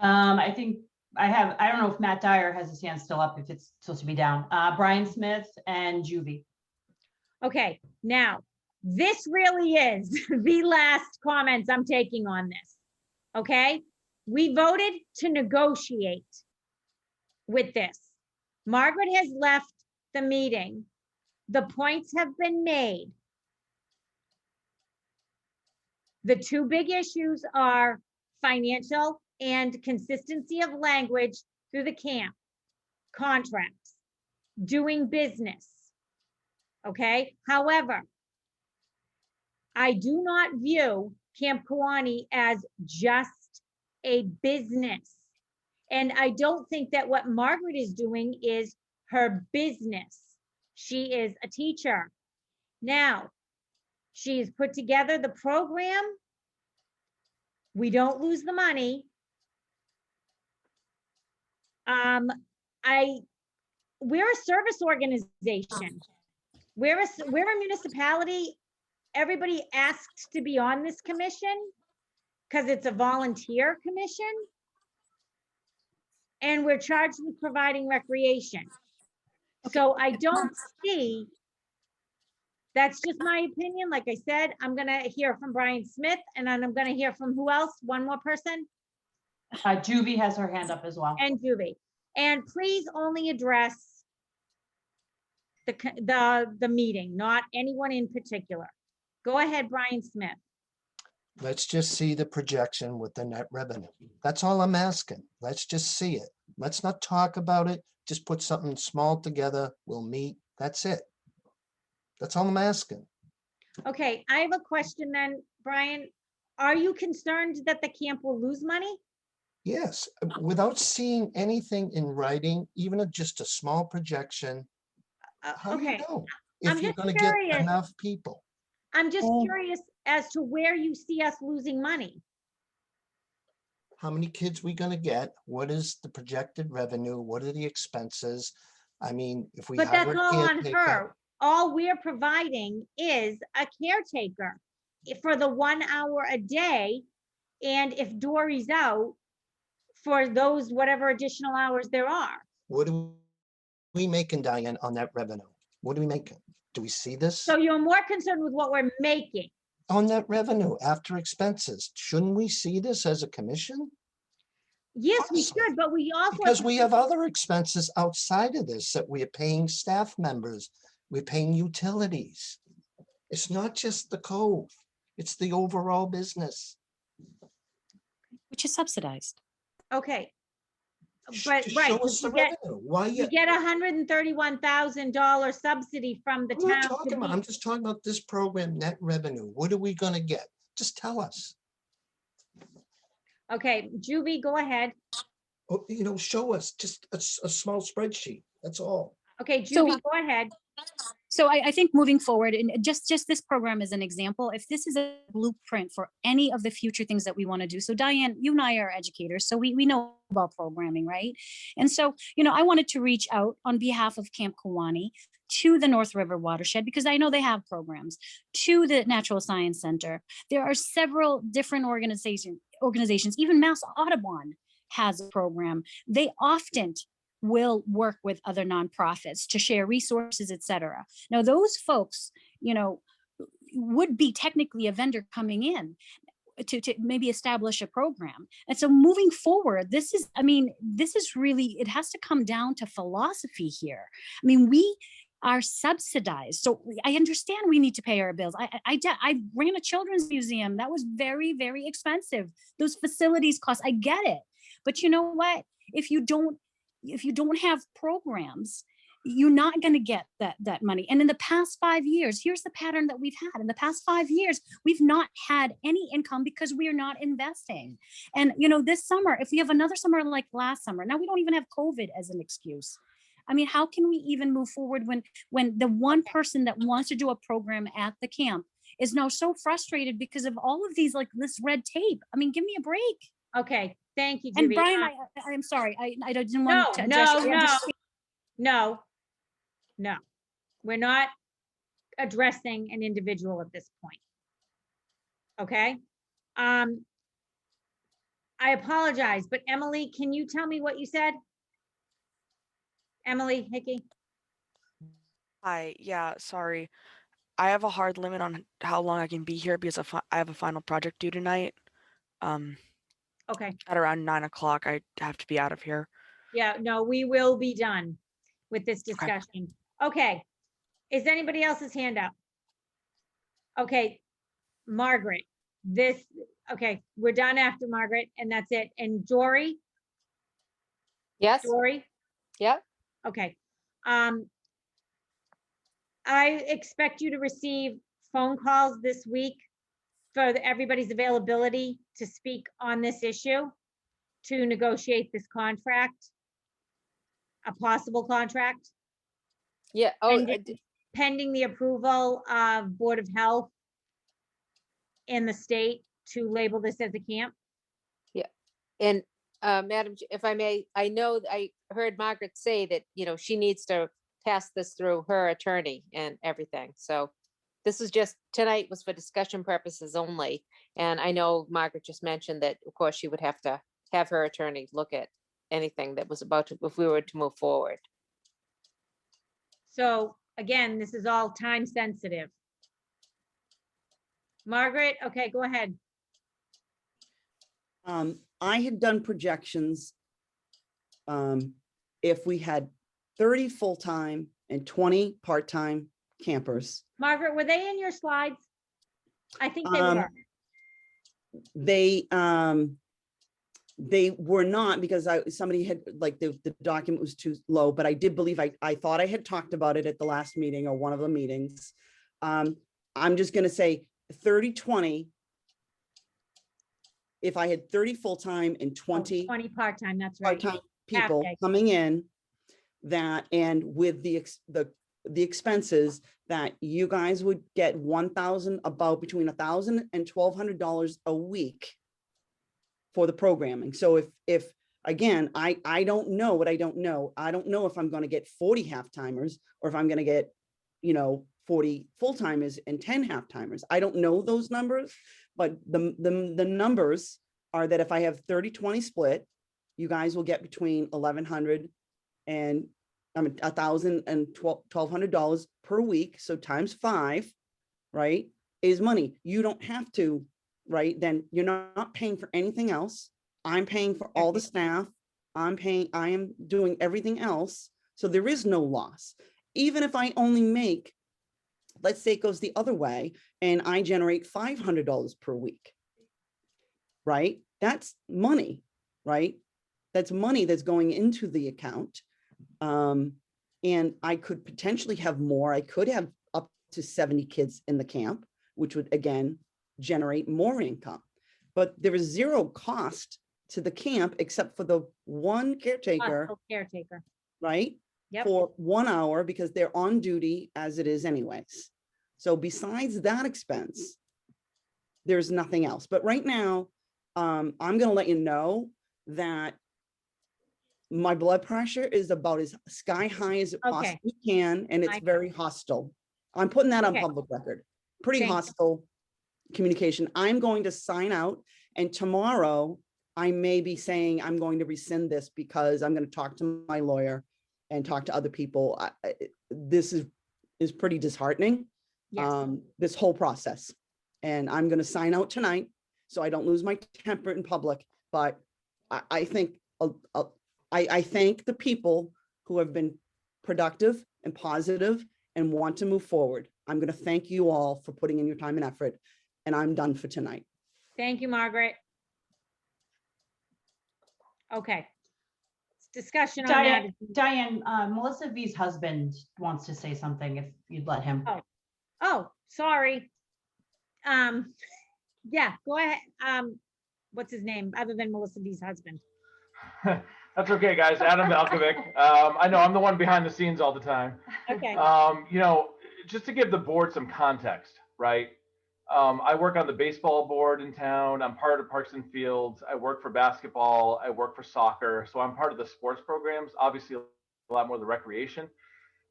I think I don't know if Matt Dyer has his hand still up, if it's supposed to be down. Brian Smith and Juvie. Okay, now, this really is the last comments I'm taking on this, okay? We voted to negotiate with this. Margaret has left the meeting. The points have been made. The two big issues are financial and consistency of language through the camp, contracts, doing business. Okay, however, I do not view Camp Kawani as just a business. And I don't think that what Margaret is doing is her business. She is a teacher. Now, she's put together the program. We don't lose the money. We're a service organization. We're a municipality. Everybody asked to be on this commission because it's a volunteer commission. And we're charged with providing recreation. So I don't see, that's just my opinion. Like I said, I'm gonna hear from Brian Smith and then I'm gonna hear from who else? One more person? Juvie has her hand up as well. And Juvie. And please only address the meeting, not anyone in particular. Go ahead, Brian Smith. Let's just see the projection with the net revenue. That's all I'm asking. Let's just see it. Let's not talk about it. Just put something small together. We'll meet. That's it. That's all I'm asking. Okay, I have a question then, Brian. Are you concerned that the camp will lose money? Yes, without seeing anything in writing, even just a small projection, how do you Okay, know I'm if you're just going to get curious. enough people? I'm just curious as to where you see us losing money. How many kids we going to get? What is the projected revenue? What are the expenses? I mean, if we But hire that's a all on caretaker, her. All we're providing is a caretaker for the 1 hour a day. And if Dory's out, for those whatever additional hours there are. what are we making, Diane, on that revenue? What are we making? Do we see this? So you're more concerned with what we're making. On that revenue after expenses, shouldn't we see this as a commission? Yes, we Honestly, should, but we also. because we have other expenses outside of this that we are paying staff members, we're paying utilities. It's not just the cove, it's the overall business. Which is subsidized. Okay. Sh- But just right, show 'cause us the we get, revenue. Why we you? get $131,000 subsidy from the I'm not town. talking to about, be- I'm just talking about this program, net revenue. What are we gonna get? Just tell us. Okay, Juvie, go ahead. Oh, you know, show us just a small spreadsheet. That's all. Okay, So- Juvie, go ahead. So I think moving forward, and just this program as an example, if this is a blueprint for any of the future things that we want to do. So Diane, you and I are educators, so we know about programming, right? And so, I wanted to reach out on behalf of Camp Kawani to the North River Watershed, because I know they have programs, to the Natural Science Center. There are several different organizations, even Mass Audubon has a program. They often will work with other nonprofits to share resources, etc. Now, those folks, would be technically a vendor coming in to maybe establish a program. And so moving forward, this is really, it has to come down to philosophy here. I mean, we are subsidized. So I understand we need to pay our bills. I ran a children's museum. That was very, very expensive. Those facilities cost, I get it. But you know what? If you don't have programs, you're not going to get that money. And in the past 5 years, here's the pattern that we've had. In the past 5 years, we've not had any income because we are not investing. And, this summer, if we have another summer like last summer, now we don't even have COVID as an excuse. I mean, how can we even move forward when the one person that wants to do a program at the camp is now so frustrated because of all of these, like, this red tape? I mean, give me a break. Okay, thank you, And Judy. Brian, I'm sorry, I didn't No, want to address no, you. I'm just- no, no. We're not addressing an individual at this point. Okay? I apologize, but Emily, can you tell me what you said? Emily Hickey? Hi, yeah, sorry. I have a hard limit on how long I can be here because I have a final project due tonight. Okay, At around 9 o'clock, I have to be out of here. yeah, no, we will be done with this discussion. Okay, is anybody else's hand up? Okay, Margaret, okay, we're done after Margaret, and that's it. And Dory? Yes, Dory? yep, Okay. I expect you to receive phone calls this week for everybody's availability to speak on this issue, to negotiate this contract, a possible contract, yeah, oh, pending the approval of Board of Health and the state to label this as a camp. and Madam, if I may, I know I heard Margaret say that, she needs to pass this through her attorney and everything. So this is just, tonight was for discussion purposes only. And I know Margaret just mentioned that, of course, she would have to have her attorney look at anything that was about to, if we were to move forward. So again, this is all time sensitive. Margaret, okay, go ahead. I had done projections. If we had 30 full-time and 20 part-time campers. Margaret, were they in your slides? I think they were. They were not, because somebody had, like, the document was too low, but I did believe I thought I had talked about it at the last meeting or one of the meetings. I'm just gonna say 30-20. If I had 30 full-time and 20 20 part-time, that's right. part-time people Half day. coming in, that, and with the expenses, that you guys would get about between $1,000 and $1,200 a week for the programming. So if again, I don't know what I don't know. I don't know if I'm going to get 40 half-timers or if I'm going to get, 40 full-timers and 10 half-timers. I don't know those numbers, but the numbers are that if I have 30-20 split, you guys will get between $1,100 and $1,000 and $1,200 per week. So times 5, right, is money. You don't have to, right? Then you're not paying for anything else. I'm paying for all the staff. I am doing everything else. So there is no loss. Even if I only make, let's say it goes the other way and I generate $500 per week, right? That's money, right? That's money that's going into the account. And I could potentially have more. I could have up to 70 kids in the camp, which would again generate more income. But there is zero cost to the camp except for the one caretaker, right? Yep. For 1 hour, because they're on duty as it is anyways. So besides that expense, there's nothing else. But right now, I'm going to let you know that my blood pressure is about as sky high as it possibly can, and it's very hostile. I'm putting that on public record. Pretty hostile communication. I'm going to sign out, and tomorrow I may be saying I'm going to rescind this because I'm going to talk to my lawyer and talk to other people. This is pretty disheartening. Yes. This whole process, and I'm going to sign out tonight so I don't lose my temper in public. But I think I thank the people who have been productive and positive and want to move forward. I'm going to thank you all for putting in your time and effort, and I'm done for tonight. Thank you, Margaret. Okay. discussion on that. Diane, Melissa V's husband wants to say something if you'd let him. Oh, sorry. Yeah, go ahead. What's his name, other than Melissa V's husband? That's okay, guys. Adam Malkovic. I know I'm the one behind the scenes all the time. Okay. Just to give the board some context, right? I work on the baseball board in town. I'm part of Parks and Fields. I work for basketball. I work for soccer. So I'm part of the sports programs, obviously a lot more of the recreation.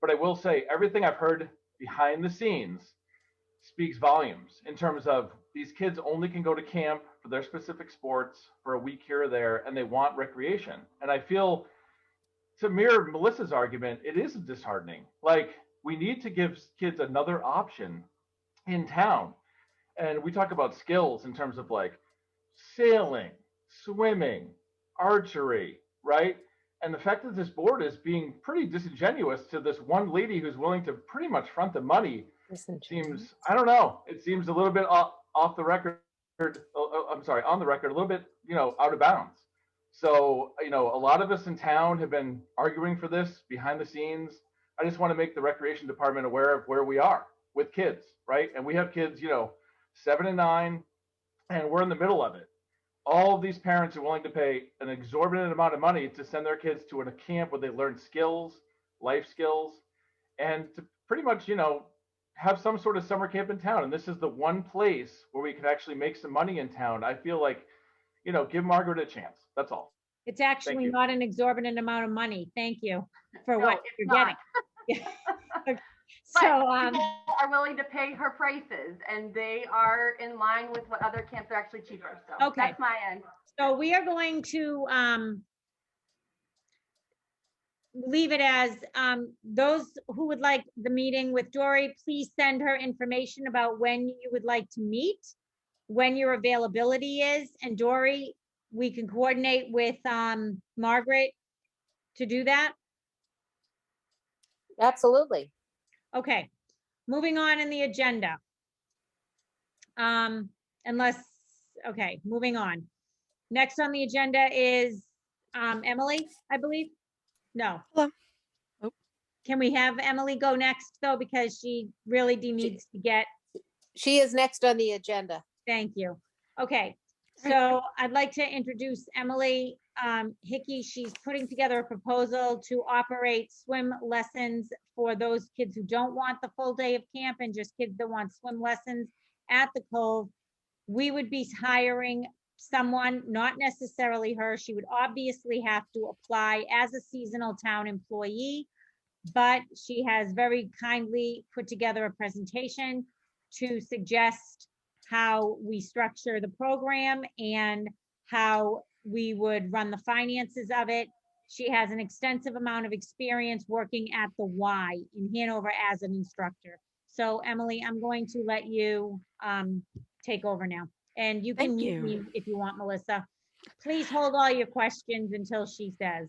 But I will say everything I've heard behind the scenes speaks volumes in terms of these kids only can go to camp for their specific sports for a week here or there, and they want recreation. And I feel, to mirror Melissa's argument, it is disheartening. Like, we need to give kids another option in town. And we talk about skills in terms of like sailing, swimming, archery, right? And the fact that this board is being pretty disingenuous to this one lady who's willing to pretty much front the money seems, I don't know, it seems a little bit off the record. I'm sorry, on the record, a little bit, out of bounds. So, a lot of us in town have been arguing for this behind the scenes. I just want to make the recreation department aware of where we are with kids, right? And we have kids, 7 and 9, and we're in the middle of it. All of these parents are willing to pay an exorbitant amount of money to send their kids to a camp where they learn skills, life skills, and to pretty much, have some sort of summer camp in town. And this is the one place where we can actually make some money in town. I feel like, give Margaret a chance. That's all. It's actually you. not an exorbitant amount of money. Thank you for No, what it's you're not. getting. But So, people are willing to pay her prices, and they are in line with what other camps are actually cheaper. So Okay. that's my end. so we are going to, leave it as, those who would like the meeting with Dory, please send her information about when you would like to meet, when your availability is, and Dory, we can coordinate with, Margaret to do that. Absolutely. Okay, moving on in the agenda. Okay, moving on. Next on the agenda is, Emily, I believe? No. Hello. Oh. Can we have Emily go next though, because she really needs to get, She is next on the agenda. thank you. Okay, so I'd like to introduce Emily Hickey. She's putting together a proposal to operate swim lessons for those kids who don't want the full day of camp and just kids that want swim lessons at the Cove. We would be hiring someone, not necessarily her. She would obviously have to apply as a seasonal town employee, but she has very kindly put together a presentation to suggest how we structure the program and how we would run the finances of it. She has an extensive amount of experience working at the Y in Hanover as an instructor. So Emily, I'm going to let you take over now. And you can Thank mute you. me if you want, Melissa. Please hold all your questions until she says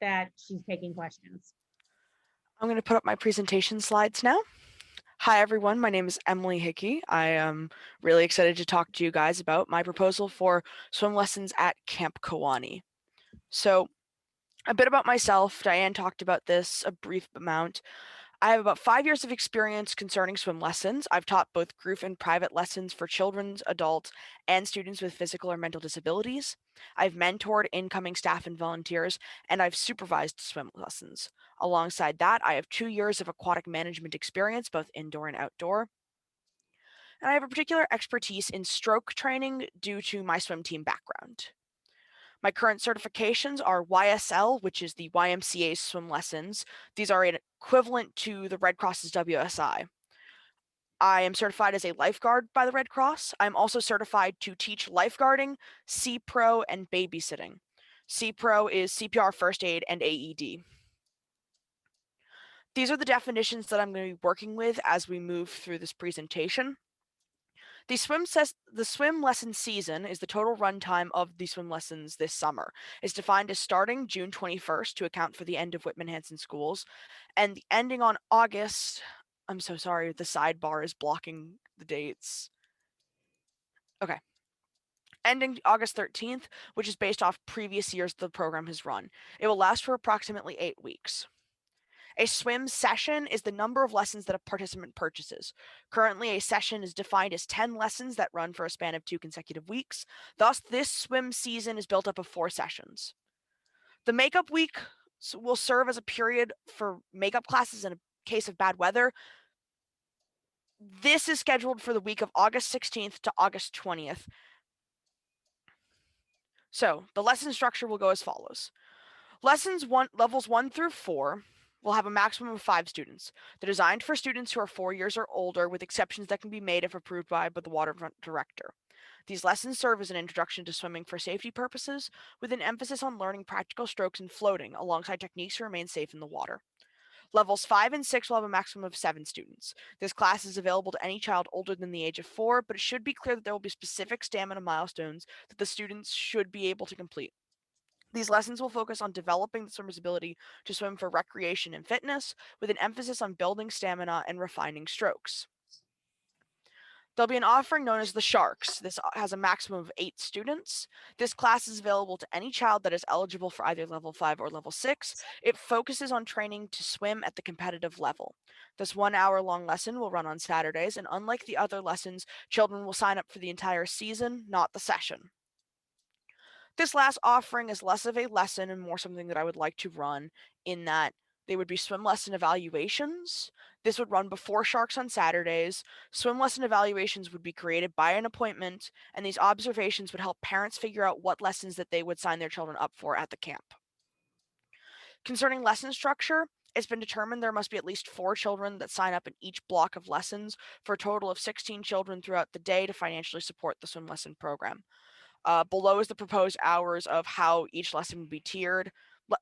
that she's taking questions. I'm going to put up my presentation slides now. Hi, everyone. My name is Emily Hickey. I am really excited to talk to you guys about my proposal for swim lessons at Camp Kewanee. So a bit about myself. Diane talked about this a brief amount. I have about 5 years of experience concerning swim lessons. I've taught both group and private lessons for children, adults, and students with physical or mental disabilities. I've mentored incoming staff and volunteers, and I've supervised swim lessons. Alongside that, I have 2 years of aquatic management experience, both indoor and outdoor. And I have a particular expertise in stroke training due to my swim team background. My current certifications are YSL, which is the YMCA swim lessons. These are equivalent to the Red Cross's WSI. I am certified as a lifeguard by the Red Cross. I'm also certified to teach lifeguarding, C-Pro, and babysitting. C-Pro is CPR first aid and AED. These are the definitions that I'm going to be working with as we move through this presentation. The swim lesson season is the total runtime of the swim lessons this summer. It's defined as starting June 21st to account for the end of Whitman Hanson schools, and the ending on August. I'm so sorry, the sidebar is blocking the dates. Okay. ending August 13th, which is based off previous years the program has run. It will last for approximately 8 weeks. A swim session is the number of lessons that a participant purchases. Currently, a session is defined as 10 lessons that run for a span of 2 consecutive weeks. Thus, this swim season is built up of 4 sessions. The makeup week will serve as a period for makeup classes in a case of bad weather. This is scheduled for the week of August 16th to August 20th. So the lesson structure will go as follows. Levels 1 through 4 will have a maximum of 5 students. They're designed for students who are 4 years or older, with exceptions that can be made if approved by the waterfront director. These lessons serve as an introduction to swimming for safety purposes, with an emphasis on learning practical strokes and floating, alongside techniques to remain safe in the water. Levels 5 and 6 will have a maximum of 7 students. This class is available to any child older than the age of 4, but it should be clear that there will be specific stamina milestones that the students should be able to complete. These lessons will focus on developing the swimmer's ability to swim for recreation and fitness, with an emphasis on building stamina and refining strokes. There'll be an offering known as the Sharks. This has a maximum of 8 students. This class is available to any child that is eligible for either level 5 or level 6. It focuses on training to swim at the competitive level. This 1-hour-long lesson will run on Saturdays, and unlike the other lessons, children will sign up for the entire season, not the session. This last offering is less of a lesson and more something that I would like to run, in that they would be swim lesson evaluations. This would run before Sharks on Saturdays. Swim lesson evaluations would be created by an appointment, and these observations would help parents figure out what lessons that they would sign their children up for at the camp. Concerning lesson structure, it's been determined there must be at least 4 children that sign up in each block of lessons, for a total of 16 children throughout the day to financially support the swim lesson program. Below is the proposed hours of how each lesson would be tiered.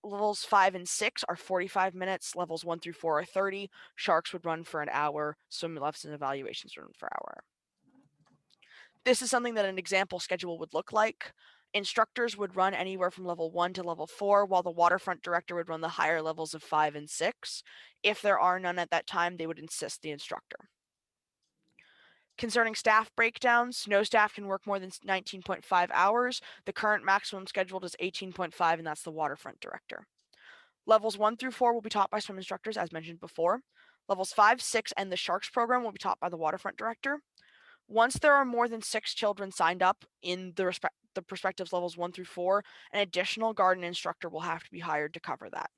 Levels 5 and 6 are 45 minutes. Levels 1 through 4 are 30. Sharks would run for an hour. Swim lesson evaluations run for an hour. This is something that an example schedule would look like. Instructors would run anywhere from level 1 to level 4, while the waterfront director would run the higher levels of 5 and 6. If there are none at that time, they would assist the instructor. Concerning staff breakdowns, no staff can work more than 19.5 hours. The current maximum scheduled is 18.5, and that's the waterfront director. Levels 1 through 4 will be taught by swim instructors, as mentioned before. Levels 5, 6, and the Sharks program will be taught by the waterfront director. Once there are more than 6 children signed up in the prospective levels 1 through 4, an additional garden instructor will have to be hired to cover that.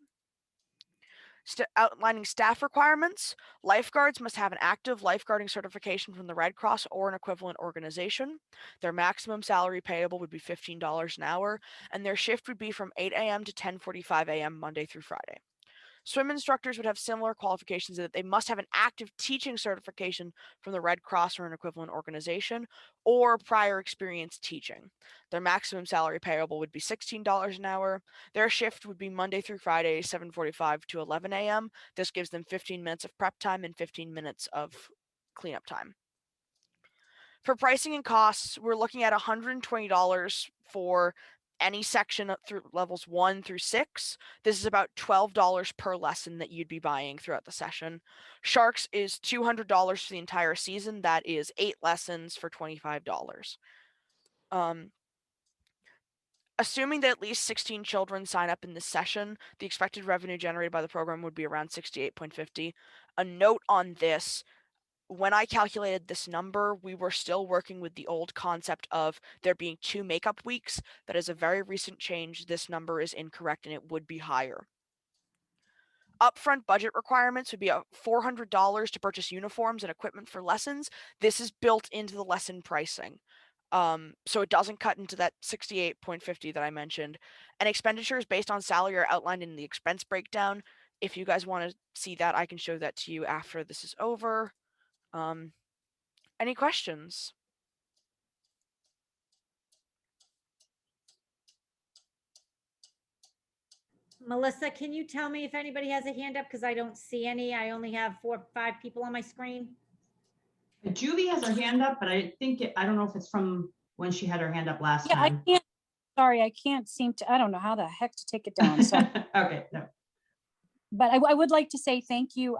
Outlining staff requirements, lifeguards must have an active lifeguarding certification from the Red Cross or an equivalent organization. Their maximum salary payable would be $15 an hour, and their shift would be from 8 a.m. to 10:45 a.m. Monday through Friday. Swim instructors would have similar qualifications in that they must have an active teaching certification from the Red Cross or an equivalent organization, or prior experience teaching. Their maximum salary payable would be $16 an hour. Their shift would be Monday through Friday, 7:45 to 11 a.m. This gives them 15 minutes of prep time and 15 minutes of cleanup time. For pricing and costs, we're looking at $120 for any section through levels 1 through 6. This is about $12 per lesson that you'd be buying throughout the session. Sharks is $200 for the entire season. That is 8 lessons for $25. Assuming that at least 16 children sign up in this session, the expected revenue generated by the program would be around $68.50. A note on this: when I calculated this number, we were still working with the old concept of there being 2 makeup weeks. That is a very recent change. This number is incorrect and it would be higher. Upfront budget requirements would be $400 to purchase uniforms and equipment for lessons. This is built into the lesson pricing. So it doesn't cut into that $68.50 that I mentioned. And expenditures based on salary are outlined in the expense breakdown. If you guys want to see that, I can show that to you after this is over. Any questions? Melissa, can you tell me if anybody has a hand up? Because I don't see any. I only have 4 or 5 people on my screen. Juvie has her hand up, but I don't know if it's from when she had her hand up last Yeah, I time. can't, sorry, I can't seem to, I don't know how the heck to take it down. So, Okay, no. but I would like to say thank you,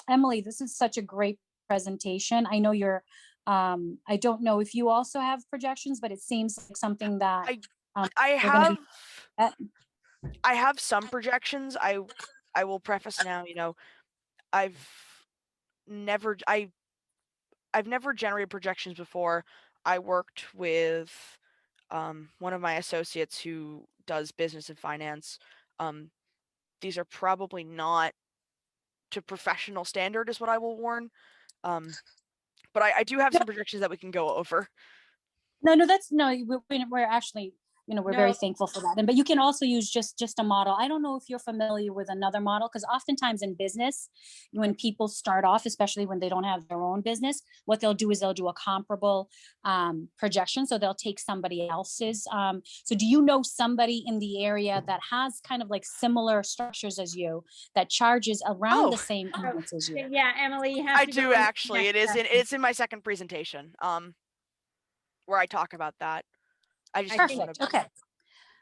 Emily. This is such a great presentation. I know you're I don't know if you also have projections, but it seems like something that I we're gonna be have I have some projections. I will preface now, I've never I've never generated projections before. I worked with one of my associates who does business and finance. These are probably not to professional standard, is what I will warn. But I do have some projections that we can go over. No, we're actually, we're very No. thankful for that. But you can also use just a model. I don't know if you're familiar with another model, because oftentimes in business, when people start off, especially when they don't have their own business, what they'll do is they'll do a comparable projection. So they'll take somebody else's. So do you know somebody in the area that has kind of like similar structures as you, that charges around the same amounts as you? Yeah, Emily, you have I to do go into actually. next session. It's in my second presentation. Where I talk about that. I just Perfect. wanna- Okay.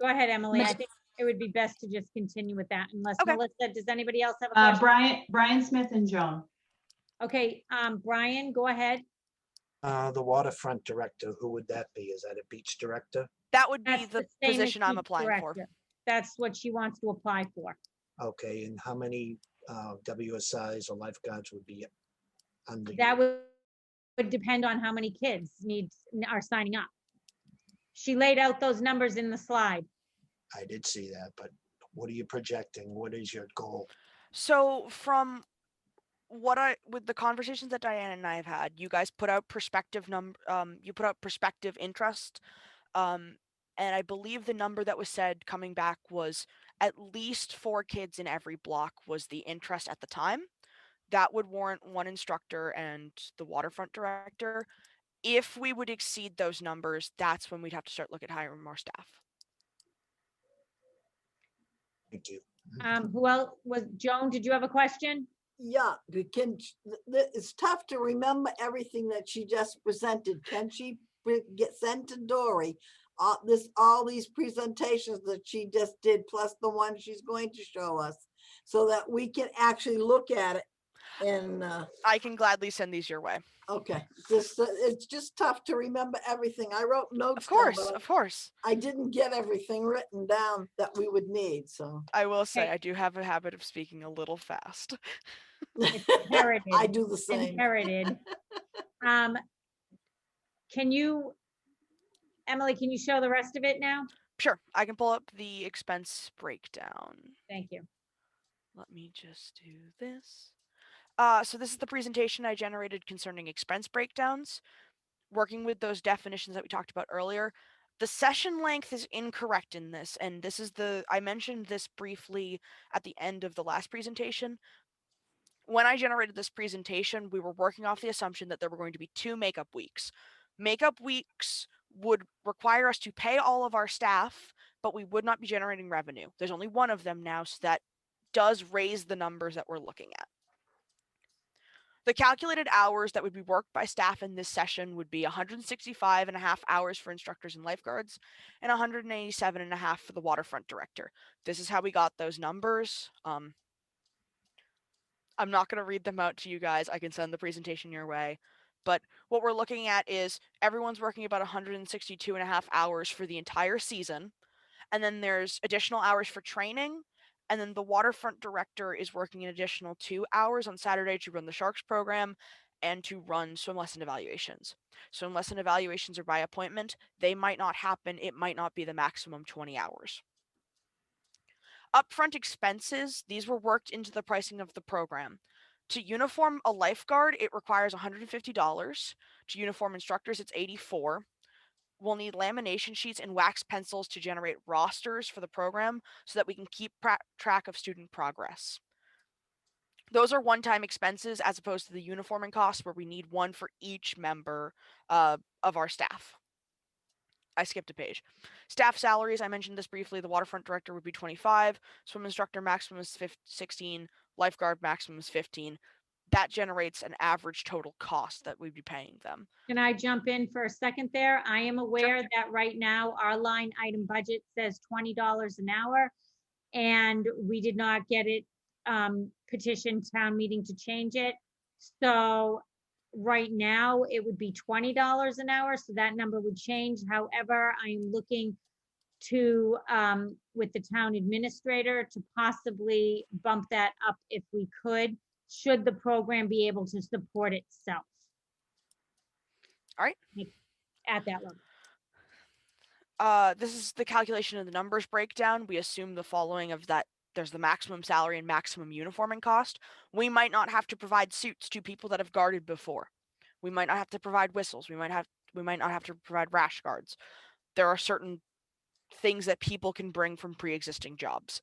Go ahead, Emily. I think it would be best to just continue with that unless Okay. Melissa, does anybody else have a question? Brian Smith and Joan. Okay, Brian, go ahead. The waterfront director, who would that be? Is that a beach director? That would be That's the same as position I'm beach applying for. director. That's what she wants to apply for. Okay, and how many WSIs or lifeguards would be under you? That would depend on how many kids are signing up. She laid out those numbers in the slide. I did see that, but what are you projecting? What is your goal? So from with the conversations that Diane and I have had, you guys put out prospective interest. And I believe the number that was said coming back was at least 4 kids in every block was the interest at the time. That would warrant 1 instructor and the waterfront director. If we would exceed those numbers, that's when we'd have to start looking at hiring more staff. Thank you. Who else was, Joan, did you have a question? Yeah, it's tough to remember everything that she just presented. Can she send to Dory all these presentations that she just did, plus the one she's going to show us, so that we can actually look at it? And I can gladly send these your way. okay, it's just tough to remember everything. I wrote notes. Of course, down, but of course. I didn't get everything written down that we would need. So I will say Okay. I do have a habit of speaking a little fast. Inherited. I do the same. Inherited. Can you, Emily, can you show the rest of it now? Sure, I can pull up the expense breakdown. Thank you. Let me just do this. So this is the presentation I generated concerning expense breakdowns. Working with those definitions that we talked about earlier, the session length is incorrect in this, and this is I mentioned this briefly at the end of the last presentation. When I generated this presentation, we were working off the assumption that there were going to be 2 makeup weeks. Makeup weeks would require us to pay all of our staff, but we would not be generating revenue. There's only 1 of them now, so that does raise the numbers that we're looking at. The calculated hours that would be worked by staff in this session would be 165.5 hours for instructors and lifeguards and 187.5 for the waterfront director. This is how we got those numbers. I'm not going to read them out to you guys. I can send the presentation your way. But what we're looking at is everyone's working about 162.5 hours for the entire season. And then there's additional hours for training. And then the waterfront director is working an additional 2 hours on Saturday to run the Sharks program and to run swim lesson evaluations. Swim lesson evaluations are by appointment. They might not happen. It might not be the maximum 20 hours. Upfront expenses, these were worked into the pricing of the program. To uniform a lifeguard, it requires $150. To uniform instructors, it's $84. We'll need lamination sheets and wax pencils to generate rosters for the program so that we can keep track of student progress. Those are one-time expenses as opposed to the uniforming costs where we need 1 for each member of our staff. I skipped a page. Staff salaries, I mentioned this briefly. The waterfront director would be 25, swim instructor maximum is 16, lifeguard maximum is 15. That generates an average total cost that we'd be paying them. Can I jump in for a second there? I am aware that right now our line item budget says $20 an hour, and we did not get it petitioned town meeting to change it. So right now, it would be $20 an hour, so that number would change. However, I'm looking to, with the town administrator, to possibly bump that up if we could, should the program be able to support itself. All right. At that level. This is the calculation of the numbers breakdown. We assume the following of that there's the maximum salary and maximum uniforming cost. We might not have to provide suits to people that have guarded before. We might not have to provide whistles. We might not have to provide rash guards. There are certain things that people can bring from pre-existing jobs.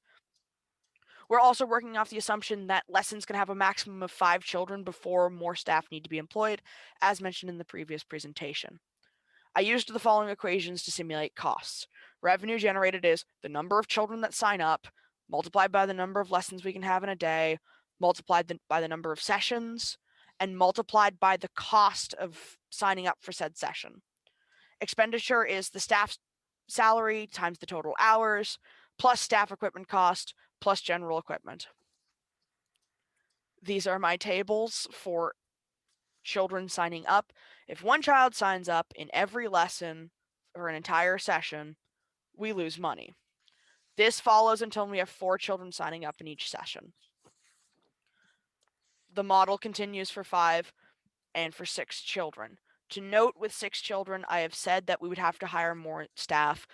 We're also working off the assumption that lessons can have a maximum of 5 children before more staff need to be employed, as mentioned in the previous presentation. I used the following equations to simulate costs. Revenue generated is the number of children that sign up, multiplied by the number of lessons we can have in a day, multiplied by the number of sessions, and multiplied by the cost of signing up for said session. Expenditure is the staff's salary times the total hours, plus staff equipment cost, plus general equipment. These are my tables for children signing up. If one child signs up in every lesson or an entire session, we lose money. This follows until we have 4 children signing up in each session. The model continues for 5 and for 6 children. To note, with 6 children, I have said that we would have to hire more staff.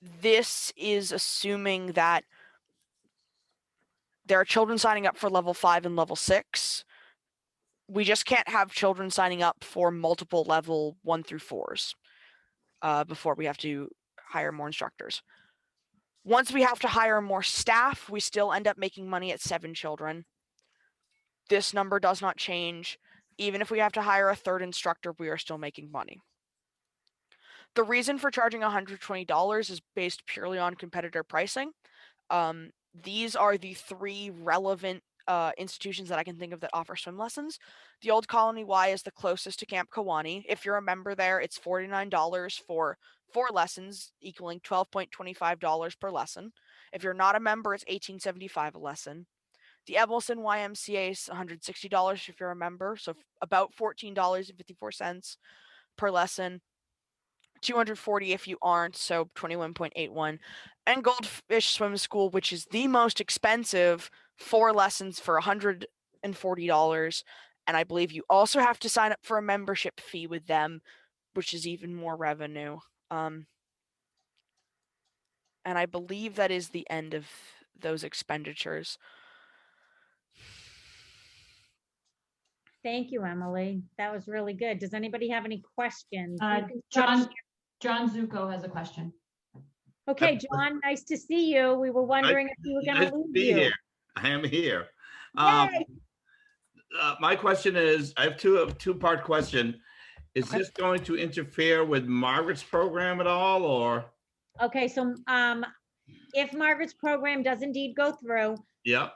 This is assuming that there are children signing up for level 5 and level 6. We just can't have children signing up for multiple level 1 through 4s before we have to hire more instructors. Once we have to hire more staff, we still end up making money at 7 children. This number does not change. Even if we have to hire a 3rd instructor, we are still making money. The reason for charging $120 is based purely on competitor pricing. These are the 3 relevant institutions that I can think of that offer swim lessons. The Old Colony Y is the closest to Camp Kiwanee. If you're a member there, it's $49 for 4 lessons, equaling $12.25 per lesson. If you're not a member, it's $18.75 a lesson. The Evelson YMCA is $160 if you're a member, so about $14.54 per lesson. $240 if you aren't, so $21.81. And Goldfish Swim School, which is the most expensive, 4 lessons for $140. And I believe you also have to sign up for a membership fee with them, which is even more revenue. And I believe that is the end of those expenditures. Thank you, Emily. That was really good. Does anybody have any questions? You can John Zuko has a question. Okay, John, nice to see you. We were wondering if you were Nice going to to lose be you. here. I am here. Yay! My question is, I have two-part question. Is this going to interfere with Margaret's program at all, or? Okay, so if Margaret's program does indeed go through, Yeah.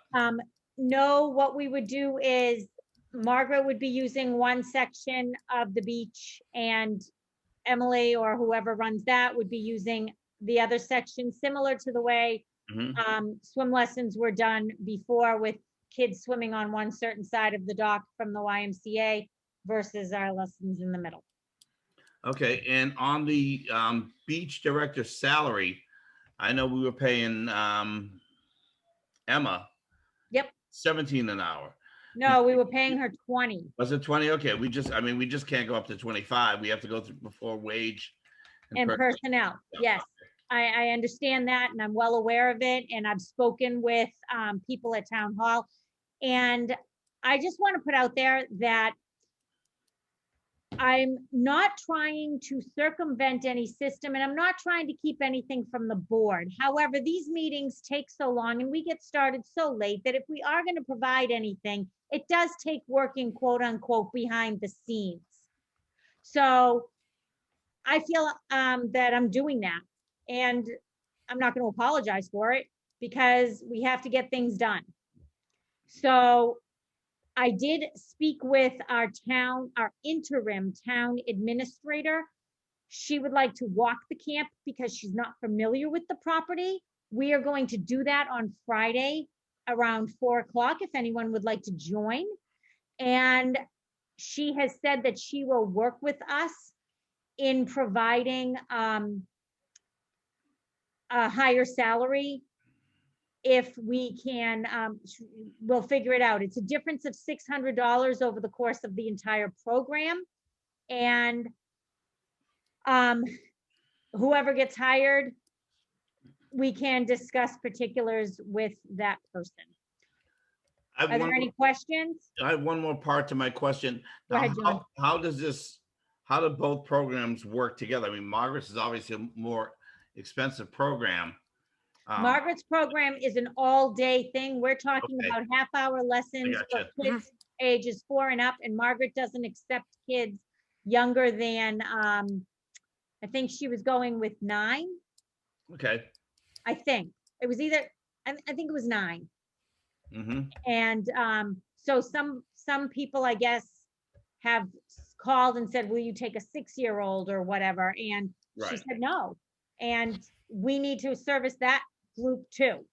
no, what we would do is Margaret would be using one section of the beach and Emily or whoever runs that would be using the other section, similar to the way swim lessons were done before, with kids swimming on one certain side of the dock from the YMCA versus our lessons in the middle. Okay, and on the beach director's salary, I know we were paying Emma. Yep. 17 an hour. No, we were paying her 20. Was it 20? Okay, we just can't go up to 25. We have to go through before wage And personnel, yes. I understand that, and I'm well aware of it, and I've spoken with people at Town Hall. And I just want to put out there that I'm not trying to circumvent any system, and I'm not trying to keep anything from the board. However, these meetings take so long and we get started so late that if we are going to provide anything, it does take working, quote unquote, behind the scenes. So I feel that I'm doing that, and I'm not going to apologize for it because we have to get things done. So I did speak with our interim town administrator. She would like to walk the camp because she's not familiar with the property. We are going to do that on Friday around 4 o'clock if anyone would like to join. And she has said that she will work with us in providing a higher salary if we can, we'll figure it out. It's a difference of $600 over the course of the entire program. And whoever gets hired, we can discuss particulars with that person. I have Are there one any more- questions? I have one more part to my question. Go Now, ahead, John. how do both programs work together? I mean, Margaret's is obviously a more expensive program. Margaret's program is an all-day thing. We're talking Okay. about half-hour lessons for gotcha. kids ages 4 and up, and Margaret doesn't accept kids younger than, I think she was going with 9. Okay. I think it was either, I think it was 9. Mm-hmm. And so some people, I guess, have called and said, will you take a 6-year-old or whatever? And she Right. said no. And we need to service that group too,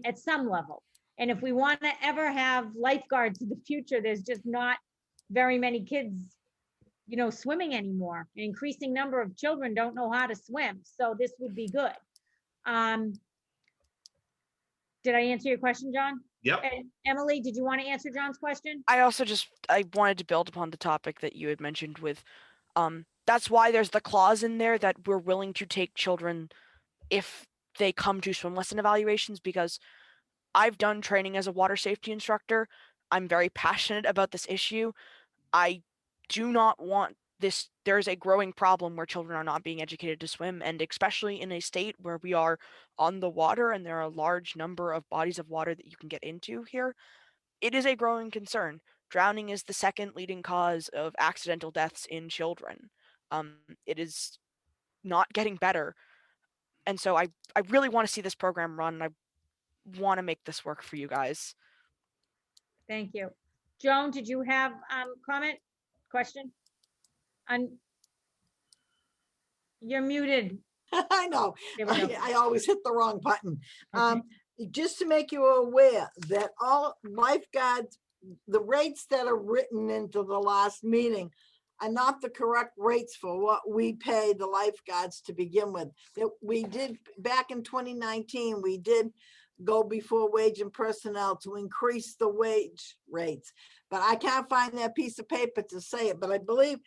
at some level. And if we want to ever have lifeguards in the future, there's just not very many kids, swimming anymore. An increasing number of children don't know how to swim. So this would be good. Did I answer your question, John? Yep. And Emily, did you want to answer John's question? I wanted to build upon the topic that you had mentioned with, that's why there's the clause in there that we're willing to take children if they come to swim lesson evaluations, because I've done training as a water safety instructor. I'm very passionate about this issue. I do not want this. There's a growing problem where children are not being educated to swim, and especially in a state where we are on the water and there are a large number of bodies of water that you can get into here, it is a growing concern. Drowning is the second leading cause of accidental deaths in children. It is not getting better. And so I really want to see this program run. And I want to make this work for you guys. Thank you. Joan, did you have comment, question? You're muted. I know. There we go. I always hit the wrong button. Okay. Just to make you aware that all lifeguards, the rates that are written into the last meeting are not the correct rates for what we pay the lifeguards to begin with. That we did back in 2019, we did go before wage and personnel to increase the wage rates. But I can't find that piece of paper to say it, but I believe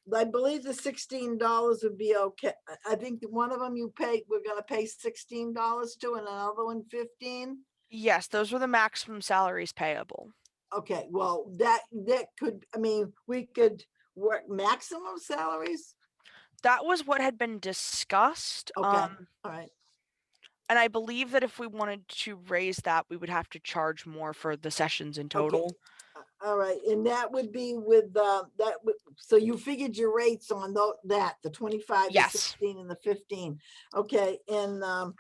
the $16 would be okay. I think one of them we're gonna pay $16 to, and another one 15. Yes, those were the maximum salaries payable. Okay, well, that could, we could work maximum salaries. That was what had been discussed. Okay, all right. And I believe that if we wanted to raise that, we would have to charge more for the sessions in total. Okay. All right, and that would be with so you figured your rates on the 25, Yes. the 16, and the 15. Okay, and I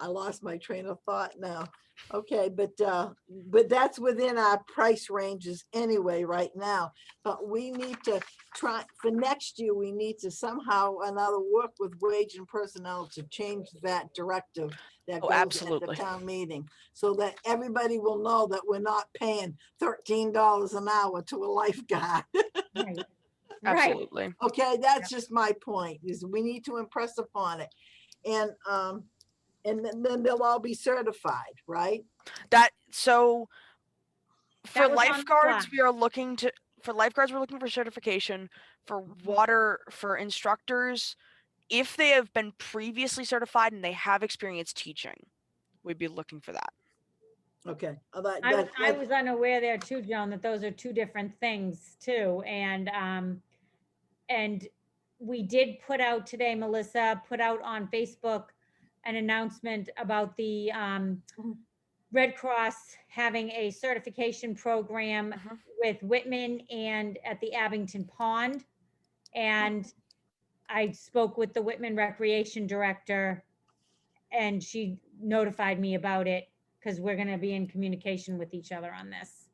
lost my train of thought now. Okay, but that's within our price ranges anyway right now. But we need to try for next year. We need to somehow or another work with wage and personnel to change that directive that goes absolutely. at the town meeting, so that everybody will know that we're not paying $13 an hour to a lifeguard. Right. Absolutely. Okay, that's just my point, is we need to impress upon it. And then they'll all be certified, right? So for That was on the lifeguards, slide. we're looking for certification. For water, for instructors, if they have been previously certified and they have experience teaching, we'd be looking for that. Okay. I was unaware there too, Joan, that those are two different things too. And we did put out today, Melissa put out on Facebook an announcement about the Red Cross having a certification program with Whitman and at the Abington Pond. And I spoke with the Whitman Recreation Director and she notified me about it because we're going to be in communication with each other on this.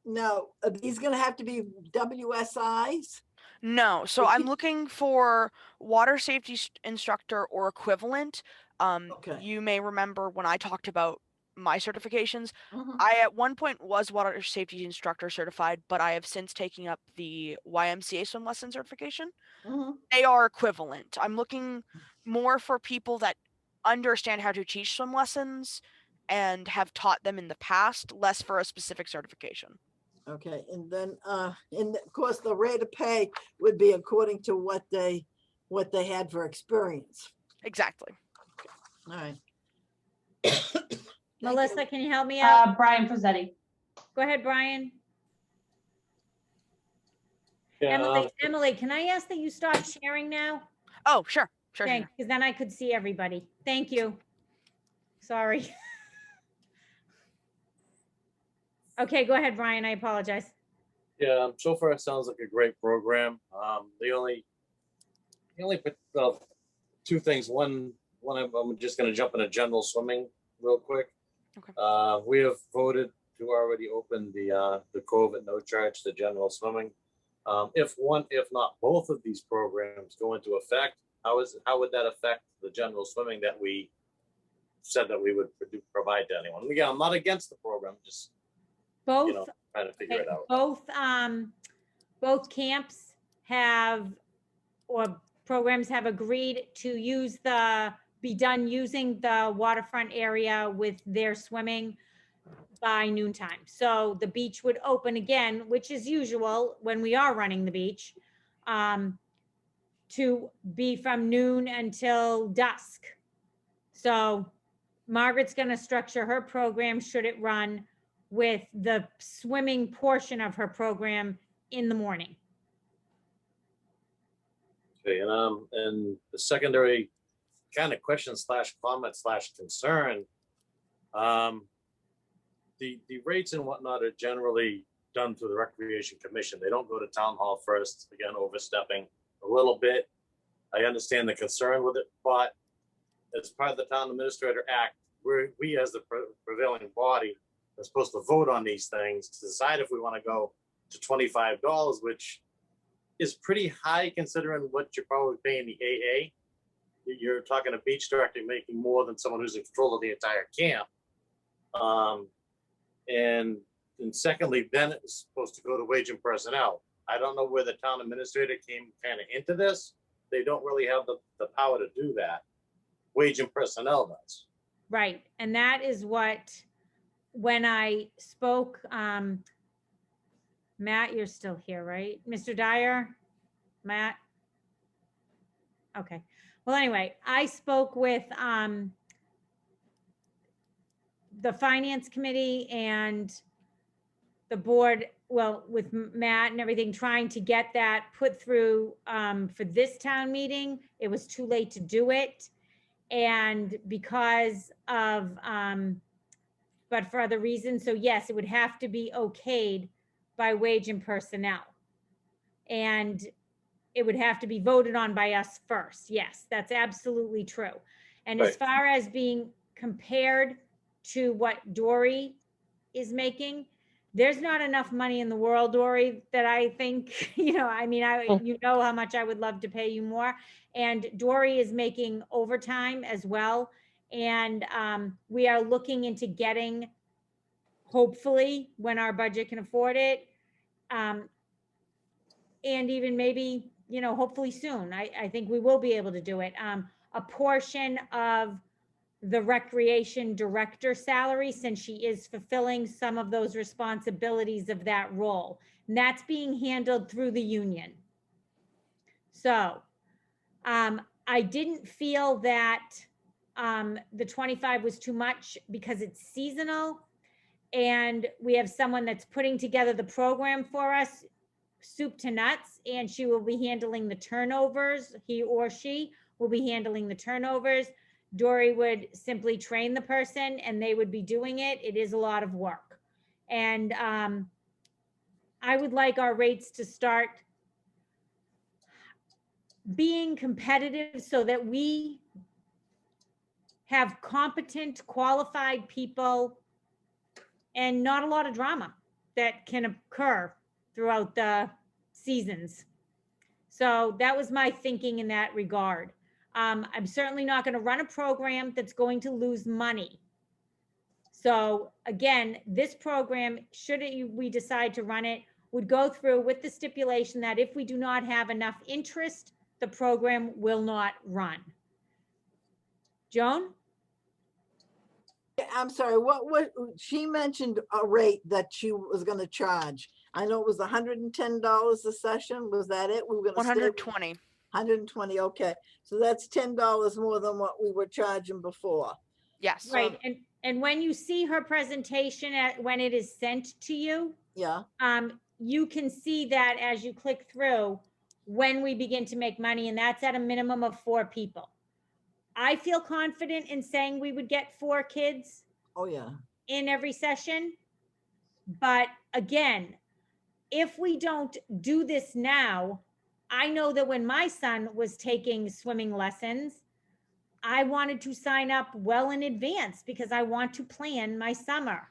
Now, are these going to have to be WSIs? No, so I'm looking for water safety instructor or equivalent. Okay. You may remember when I talked about my certifications. Mhm. I at one point was water safety instructor certified, but I have since taken up the YMCA swim lesson certification. Mhm. They are equivalent. I'm looking more for people that understand how to teach swim lessons and have taught them in the past, less for a specific certification. Okay, and then, and of course, the rate of pay would be according to what they had for experience. Exactly. All right. Melissa, can you help me out? Brian Frazzetti. Go ahead, Brian. Yeah, Emily, can I ask that you stop sharing now? Oh, sure. Sure. Thanks, because then I could see everybody. Thank you. Sorry. Okay, go ahead, Brian. I apologize. Yeah, so far it sounds like a great program. Well, two things. One, I'm just going to jump into general swimming real quick. Okay. We have voted to already open the Cove at no charge to general swimming. If not both of these programs go into effect, how would that affect the general swimming that we said that we would provide to anyone? Again, I'm not against the program, just Both, trying to figure it out. both camps have, or programs have agreed to be done using the waterfront area with their swimming by noontime. So the beach would open again, which is usual when we are running the beach, to be from noon until dusk. So Margaret's going to structure her program, should it run, with the swimming portion of her program in the morning. Okay, and the secondary kind of question / comment / concern, the rates and whatnot are generally done through the Recreation Commission. They don't go to Town Hall first, again, overstepping a little bit. I understand the concern with it, but as part of the Town Administrator Act, we as the prevailing body are supposed to vote on these things to decide if we want to go to $25, which is pretty high considering what you're probably paying the AA. You're talking a beach director making more than someone who's in control of the entire camp. And secondly, then it's supposed to go to wage and personnel. I don't know where the town administrator came kind of into this. They don't really have the power to do that. Wage and personnel does. Right. And that is what, when I spoke, Matt, you're still here, right? Mr. Dyer? Matt? Okay. Well, anyway, I spoke with the finance committee and the board, well, with Matt and everything, trying to get that put through for this town meeting. It was too late to do it. And because of, but for other reasons. So yes, it would have to be okayed by wage and personnel. And it would have to be voted on by us first. Yes, that's absolutely true. And as Right. far as being compared to what Dory is making, there's not enough money in the world, Dory, that I think, I mean, you know how much I would love to pay you more. And Dory is making overtime as well. And we are looking into getting, hopefully, when our budget can afford it, and even maybe, hopefully soon, I think we will be able to do it. A portion of the recreation director salary, since she is fulfilling some of those responsibilities of that role. And that's being handled through the union. So I didn't feel that the 25 was too much because it's seasonal. And we have someone that's putting together the program for us, soup to nuts, and she will be handling the turnovers. He or she will be handling the turnovers. Dory would simply train the person and they would be doing it. It is a lot of work. And I would like our rates to start being competitive so that we have competent, qualified people and not a lot of drama that can occur throughout the seasons. So that was my thinking in that regard. I'm certainly not going to run a program that's going to lose money. So again, this program, we decide to run it, would go through with the stipulation that if we do not have enough interest, the program will not run. Joan? I'm sorry, what, she mentioned a rate that she was gonna charge. I know it was $110 a session. Was that it? We were gonna stay with 120. 120, okay. So that's $10 more than what we were charging before. Yes. Right, and when you see her presentation when it is sent to you, Yeah, you can see that as you click through when we begin to make money, and that's at a minimum of 4 people. I feel confident in saying we would get 4 kids oh, yeah. in every session. But again, if we don't do this now, I know that when my son was taking swimming lessons, I wanted to sign up well in advance because I want to plan my summer.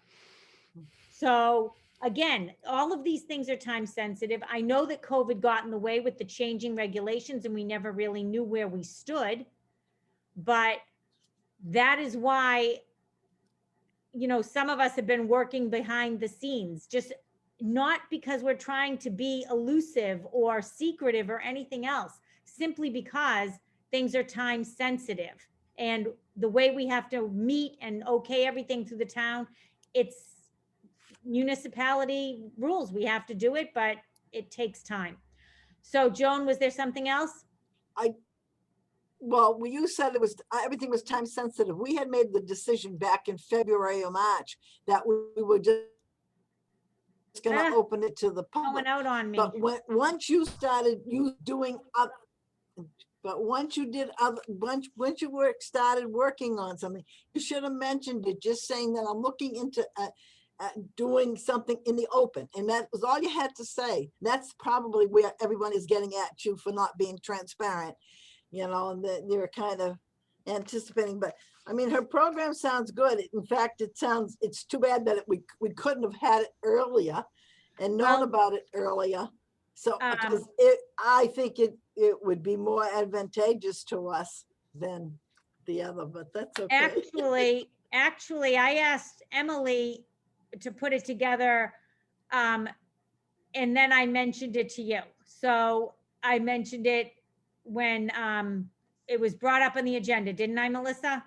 So again, all of these things are time sensitive. I know that COVID got in the way with the changing regulations and we never really knew where we stood. But that is why, some of us have been working behind the scenes, just not because we're trying to be elusive or secretive or anything else, simply because things are time sensitive. And the way we have to meet and okay everything through the town, it's municipality rules. We have to do it, but it takes time. So Joan, was there something else? Well, when you said it was, everything was time sensitive, we had made the decision back in February or March that we were just gonna open it to the public. Going out on me. But once you started doing but once you did once you started working on something, you should have mentioned it, just saying that I'm looking into doing something in the open. And that was all you had to say. That's probably where everyone is getting at you for not being transparent, and they're kind of anticipating. But I mean, her program sounds good. In fact, it's too bad that we couldn't have had it earlier and known about it earlier. So I think it would be more advantageous to us than the other, but that's okay. Actually, I asked Emily to put it together, and then I mentioned it to you. So I mentioned it when it was brought up on the agenda, didn't I, Melissa?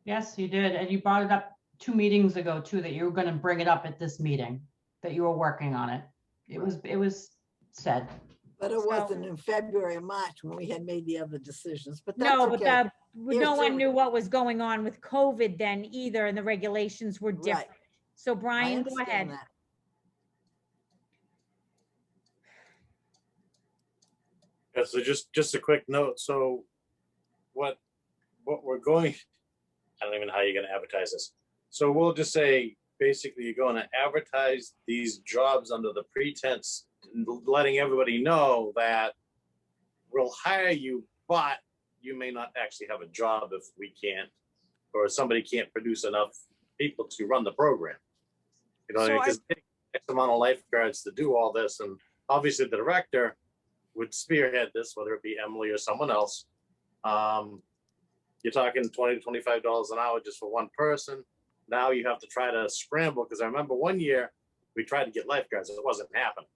Yes, you did. And you brought it up 2 meetings ago too, that you were going to bring it up at this meeting, that you were working on it. It was said. But it wasn't in February or March when we had made the other decisions, but that's No, okay. but no one knew what was going on with COVID then either, and the regulations were different. So Brian, go ahead. That. Yeah, so just a quick note. So what we're going, I don't even know how you're going to advertise this. So we'll just say, basically, you're going to advertise these jobs under the pretense, letting everybody know that we'll hire you, but you may not actually have a job if we can't, or somebody can't produce enough people to run the program. Because it takes X amount of lifeguards to do all this, and obviously the director would spearhead this, whether it be Emily or someone else. You're talking $20 to $25 an hour just for one person. Now you have to try to scramble, because I remember one year we tried to get lifeguards and it wasn't happening.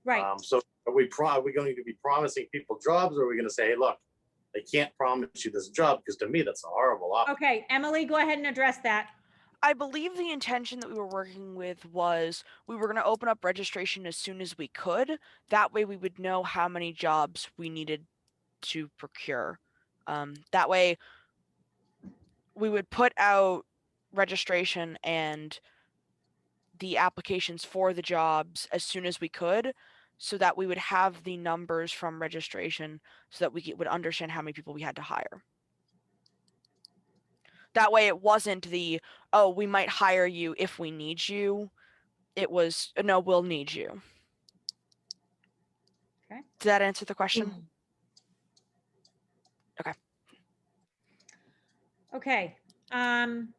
Right. So are we going to be promising people jobs, or are we going to say, hey, look, they can't promise you this job? Because to me, that's a horrible option. Okay, Emily, go ahead and address that. I believe the intention that we were working with was we were going to open up registration as soon as we could. That way we would know how many jobs we needed to procure. That way we would put out registration and the applications for the jobs as soon as we could, so that we would have the numbers from registration so that we would understand how many people we had to hire. That way it wasn't oh, we might hire you if we need you. It was, no, we'll need you. Okay. Does that answer the question? Okay. Okay. And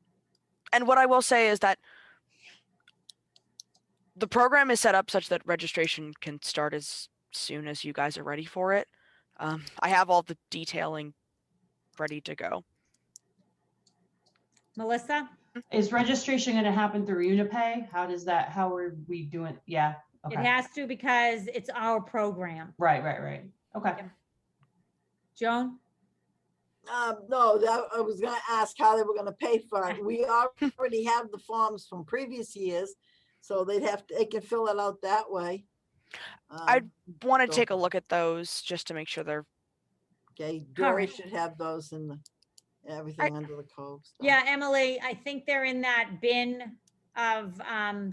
what I will say is that the program is set up such that registration can start as soon as you guys are ready for it. I have all the detailing ready to go. Melissa? Is registration gonna happen through Unipay? How are we doing? Yeah, It okay, has to because it's our program. right. Okay, Yep. Joan? No, I was gonna ask how they were gonna pay for it. We already have the forms from previous years, so they can fill it out that way. I'd want to so- take a look at those just to make sure they're Okay, Dory right. should have those in everything under the code. stuff. Yeah, Emily, I think they're in that bin of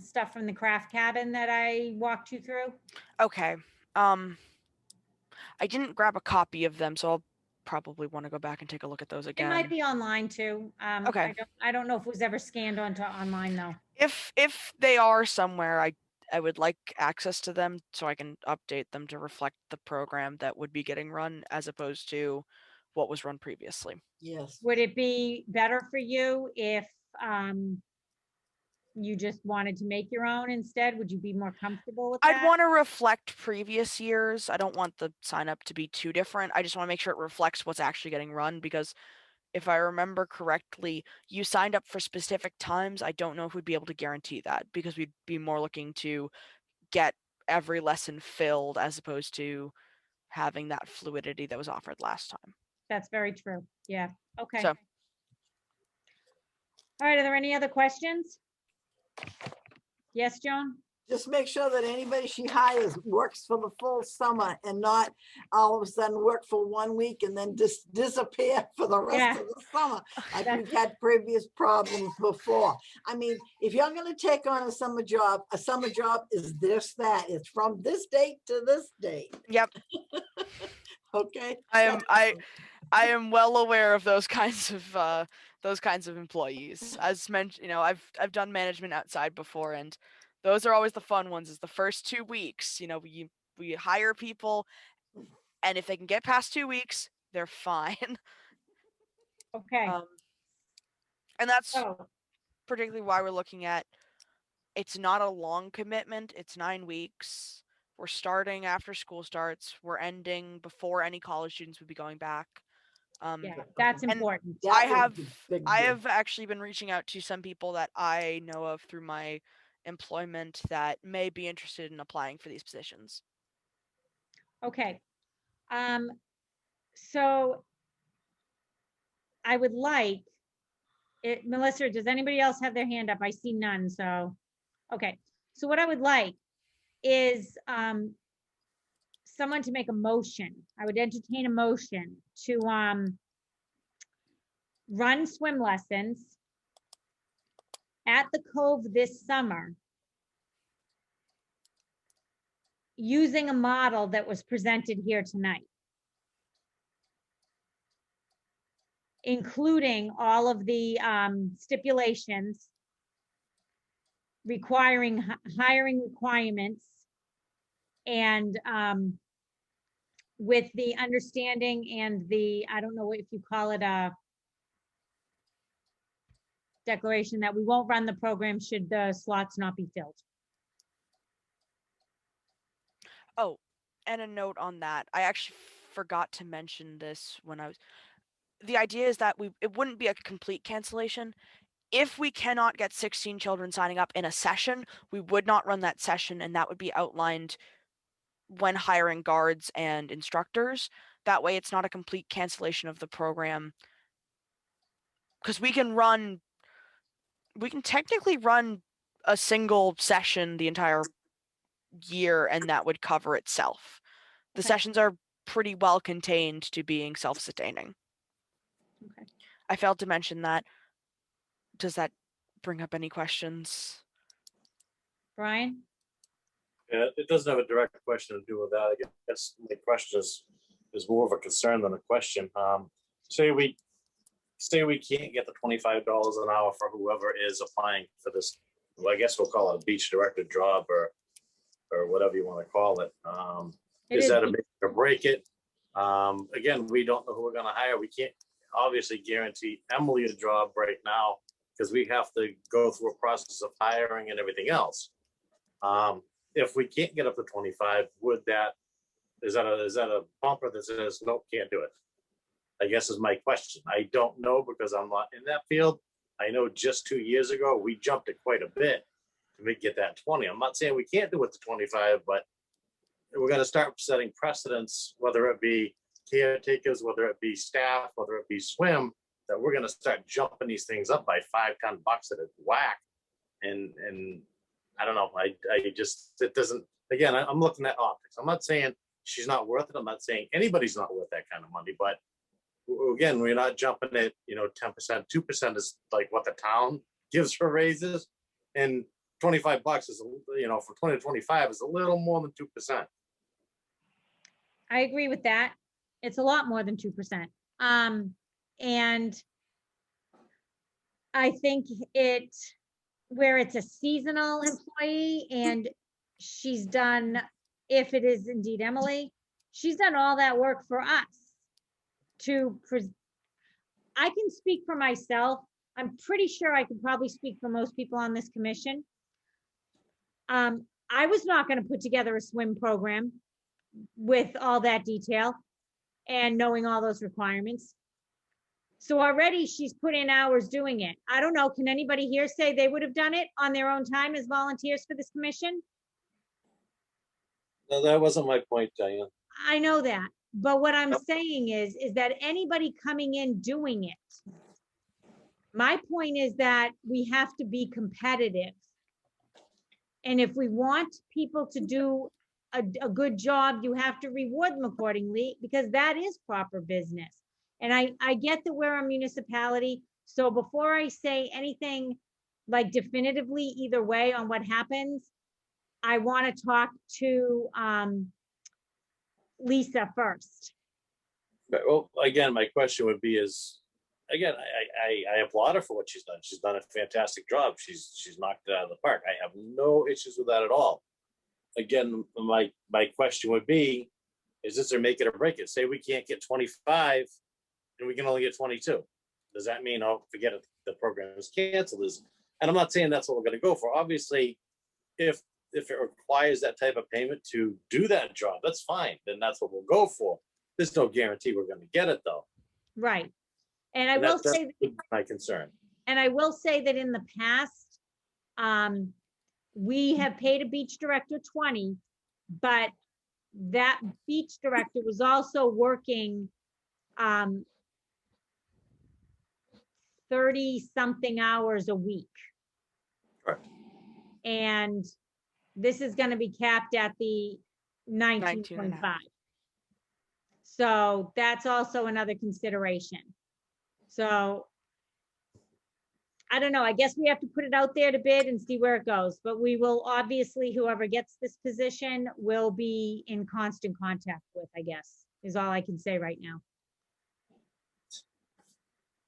stuff from the craft cabin that I walked you through. okay. I didn't grab a copy of them, so I'll probably want to go back and take a look at those It again. might be online too. Okay. I don't know if it was ever scanned onto online though. If they are somewhere, I would like access to them so I can update them to reflect the program that would be getting run as opposed to what was run previously. Yes. Would it be better for you if you just wanted to make your own instead? Would you be more comfortable with I'd that? want to reflect previous years. I don't want the sign up to be too different. I just want to make sure it reflects what's actually getting run because if I remember correctly, you signed up for specific times. I don't know if we'd be able to guarantee that because we'd be more looking to get every lesson filled as opposed to having that fluidity that was offered last time. That's very true. Yeah. Okay. So, All right. Are there any other questions? Yes, Joan? Just make sure that anybody she hires works for the full summer and not all of a sudden work for 1 week and then just disappear for the rest of the summer. Like we've had previous problems before. I mean, if you're gonna take on a summer job is that. It's from this date to this date. Yep. Okay. I am well aware of those kinds of employees. As mentioned, I've done management outside before, and those are always the fun ones. Is the first 2 weeks. We hire people, and if they can get past 2 weeks, they're fine. Okay. And that's particularly why we're looking at. It's not a long commitment. It's 9 weeks. We're starting after school starts. We're ending before any college students would be going back. Yeah, that's and important. I have actually been reaching out to some people that I know of through my employment that may be interested in applying for these positions. Okay. So I would like it, Melissa, does anybody else have their hand up? I see none, so, okay. So what I would like is someone to make a motion. I would entertain a motion to run swim lessons at the Cove this summer using a model that was presented here tonight, including all of the stipulations requiring hiring requirements and with the understanding and the, I don't know if you call it a declaration that we won't run the program should the slots not be filled. Oh, and a note on that. I actually forgot to mention this when the idea is that it wouldn't be a complete cancellation. If we cannot get 16 children signing up in a session, we would not run that session, and that would be outlined when hiring guards and instructors. That way it's not a complete cancellation of the program. Because we can technically run a single session the entire year, and that would cover itself. The sessions are pretty well contained to being self-sustaining. Okay. I failed to mention that. Does that bring up any questions? Brian? Yeah, it doesn't have a direct question to do with that. I guess my question is more of a concern than a question. Say we can't get the $25 an hour for whoever is applying for this. Well, I guess we'll call it a beach director job or whatever you want to call it. Is that a make or break it? Again, we don't know who we're going to hire. We can't obviously guarantee Emily a job right now because we have to go through a process of hiring and everything else. If we can't get up to 25, is that a bumper that says nope, can't do it? I guess is my question. I don't know because I'm not in that field. I know just 2 years ago, we jumped it quite a bit to get that 20. I'm not saying we can't do it to 25, but we're gonna start setting precedents, whether it be caretakers, whether it be staff, whether it be swim, that we're gonna start jumping these things up by $5-10 at a whack. And I don't know, I just, it doesn't, again, I'm looking at optics. I'm not saying she's not worth it. I'm not saying anybody's not worth that kind of money, but again, we're not jumping at, 10%, 2% is like what the town gives for raises. And $25 is, for 2025 is a little more than 2%. I agree with that. It's a lot more than 2%. And I think where it's a seasonal employee and she's done, if it is indeed Emily, she's done all that work for us I can speak for myself. I'm pretty sure I could probably speak for most people on this commission. I was not going to put together a swim program with all that detail and knowing all those requirements. So already she's put in hours doing it. I don't know, can anybody here say they would have done it on their own time as volunteers for this commission? No, that wasn't my point, Diane. I know that, but what I'm saying is that anybody coming in doing it, my point is that we have to be competitive. And if we want people to do a good job, you have to reward them accordingly, because that is proper business. And I get that we're a municipality. So before I say anything like definitively either way on what happens, I want to talk to Lisa first. But, well, again, my question would be again, I applaud her for what she's done. She's done a fantastic job. She's knocked it out of the park. I have no issues with that at all. Again, my question would be, is this or make it or break it? Say we can't get 25 and we can only get 22. Does that mean, oh, forget it, the program is canceled? And I'm not saying that's what we're going to go for. Obviously, if it requires that type of payment to do that job, that's fine. Then that's what we'll go for. There's no guarantee we're going to get it, though. Right. And I will say my concern. And I will say that in the past, we have paid a beach director 20, but that beach director was also working 30-something hours a week. Right. And this is going to be capped at the 19.5. So that's also another consideration. So I don't know, I guess we have to put it out there to bid and see where it goes, but we will obviously, whoever gets this position will be in constant contact with, I guess, is all I can say right now.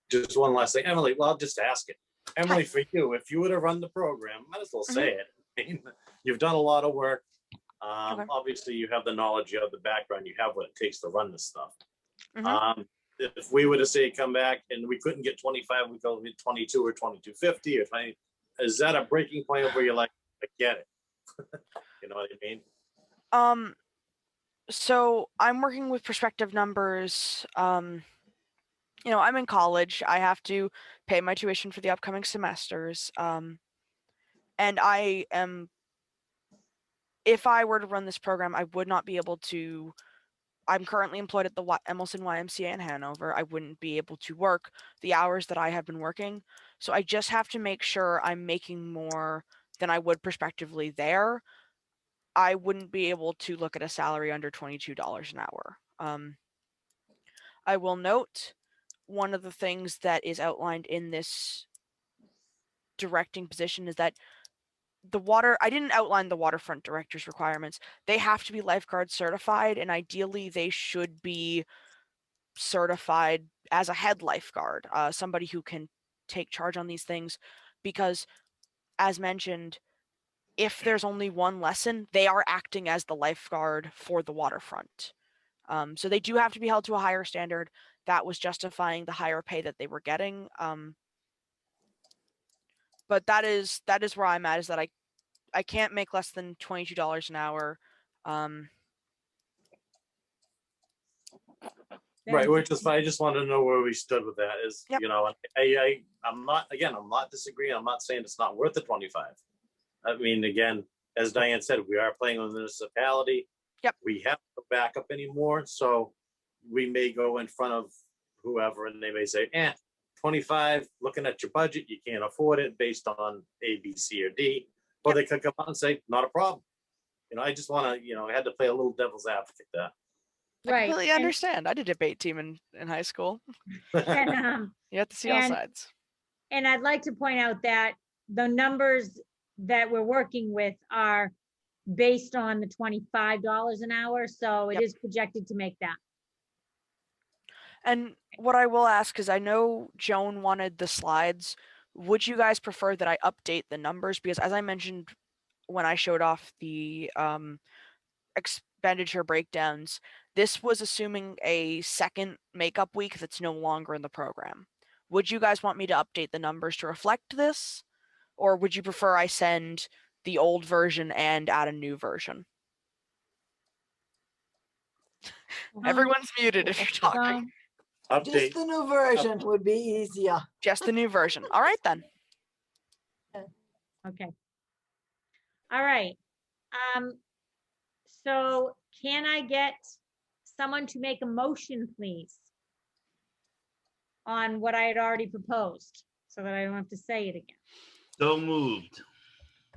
Just one last thing, Emily, well, I'll just ask it. Emily, for you, if you would have run the program, might as well say it. I mean, you've done a lot of work. Obviously you have the knowledge, you have the background, you have what it takes to run this stuff. If we were to say come back and we couldn't get 25, we go get 22 or 2250 or 20, is that a breaking point where you're like, I get it? You know what I mean? So I'm working with prospective numbers. I'm in college. I have to pay my tuition for the upcoming semesters. And if I were to run this program, I would not be able to. I'm currently employed at the Emerson YMCA in Hanover. I wouldn't be able to work the hours that I have been working. So I just have to make sure I'm making more than I would prospectively there. I wouldn't be able to look at a salary under $22 an hour. I will note one of the things that is outlined in this directing position is that I didn't outline the waterfront director's requirements. They have to be lifeguard certified, and ideally they should be certified as a head lifeguard, somebody who can take charge on these things, because as mentioned, if there's only one lesson, they are acting as the lifeguard for the waterfront. So they do have to be held to a higher standard. That was justifying the higher pay that they were getting. But that is where I'm at, is that I can't make less than $22 an hour. Right, Thank we're you. just, I just wanted to know where we stood with that is, Yep. you know, I'm not, again, I'm not disagreeing. I'm not saying it's not worth the 25. I mean, again, as Diane said, we are playing with the municipality. Yep. We have no backup anymore, so we may go in front of whoever and they may say, 25, looking at your budget, you can't afford it based on A, B, C, or D. Or they could come out and say, not a problem. You know, I just want to, you know, I had to play a little devil's advocate there. I Right. completely understand. I did a debate team in high school. And, You have to see all and- sides. and I'd like to point out that the numbers that we're working with are based on the $25 an hour, so it Yep. is projected to make that. And what I will ask is, I know Joan wanted the slides. Would you guys prefer that I update the numbers? Because as I mentioned when I showed off the expenditure breakdowns, this was assuming a second makeup week that's no longer in the program. Would you guys want me to update the numbers to reflect this? Or would you prefer I send the old version and add a new version? Everyone's muted if you're talking. Just Update. the new version would be easier. Just the new version. All right then. Okay. All right. So can I get someone to make a motion, please? On what I had already proposed, so that I don't have to say it again. So moved.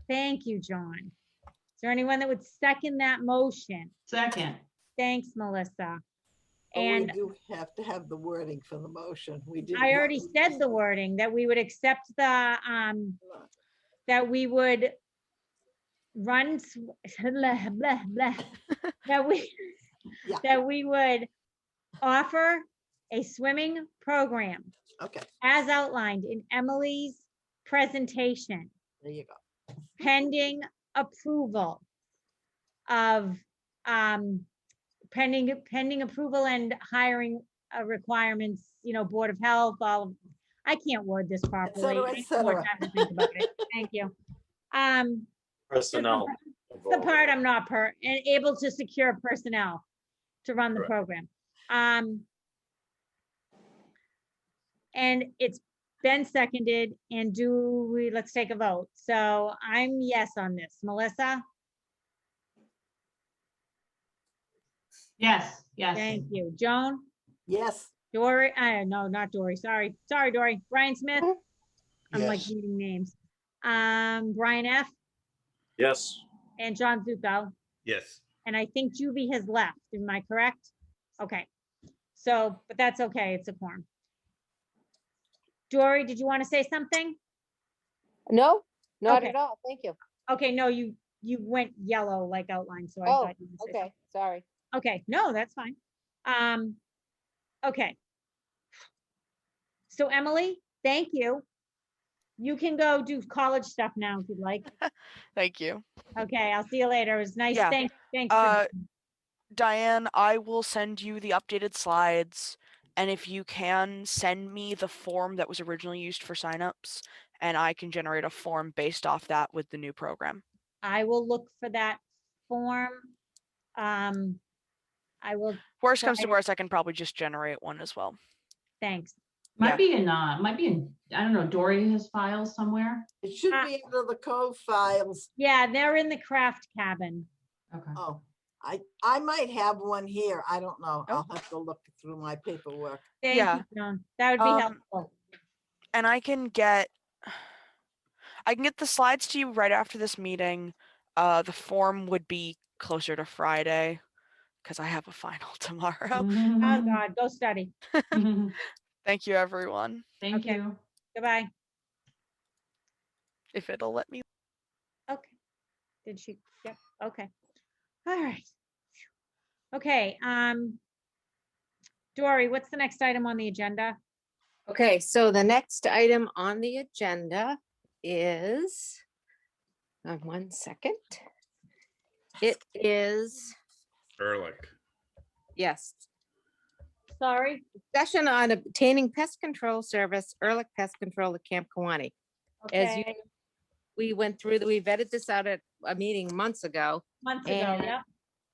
Thank you, John. Is there anyone that would second that motion? Second. Thanks, Melissa. But we And do have to have the wording for the motion. We did. I already said the wording, that we would accept the, that we would run, blah, blah, blah, that we, Yeah. that we would offer a swimming program Okay, as outlined in Emily's presentation, there you go. pending approval of, pending approval and hiring requirements, you know, Board of Health, all of, I can't word this properly. cetera, I et need more cetera. time to think about it. Thank you. Personnel. The part I'm not able to secure personnel to run the Correct. program. And it's been seconded, and let's take a vote. So I'm yes on this. Melissa? Yes, yes. Thank you. Joan? Yes, Dory? No, not Dory. Sorry, Dory. Brian Smith? I'm like Yes. reading names. Brian F. Yes. and John Zuko. Yes. And I think Juby has left. Am I correct? Okay. So, but that's okay. It's a quorum. Dory, did you want to say something? No, not Okay. at all. Thank you. Okay, no, you went yellow like outlined, so I Oh, thought you would say okay, sorry. something. Okay, no, that's fine. Okay. So Emily, thank you. You can go do college stuff now if you'd like. Thank you. Okay, I'll see you later. It was nice. Yeah. Thanks. Uh, Diane, I will send you the updated slides. And if you can send me the form that was originally used for signups, and I can generate a form based off that with the new program. I will look for that form. I will, Worst comes to Right. worst, I can probably just generate one as well. thanks. Might be in, I don't know, Dory has files somewhere. it should be under the code files. Yeah, they're in the craft cabin. Okay. Oh, I might have one here. I don't know. Oh. I'll have to look through my paperwork. Thank Yeah. you, Joan. That would be helpful. And I can get the slides to you right after this meeting. The form would be closer to Friday because I have a final tomorrow. Oh, God, go study. Thank you, everyone. Thank Okay. you. Goodbye. If it'll let me. Okay. Did she? Yep. Okay. All right. Okay. Dory, what's the next item on the agenda? Okay, so the next item on the agenda is, 1 second. It is, Ehrlich. yes, Sorry. discussion on obtaining pest control service, Ehrlich Pest Control at Camp Kawani. As you, Okay. we went through, we vetted this out at a meeting months ago. Months ago, and- yeah.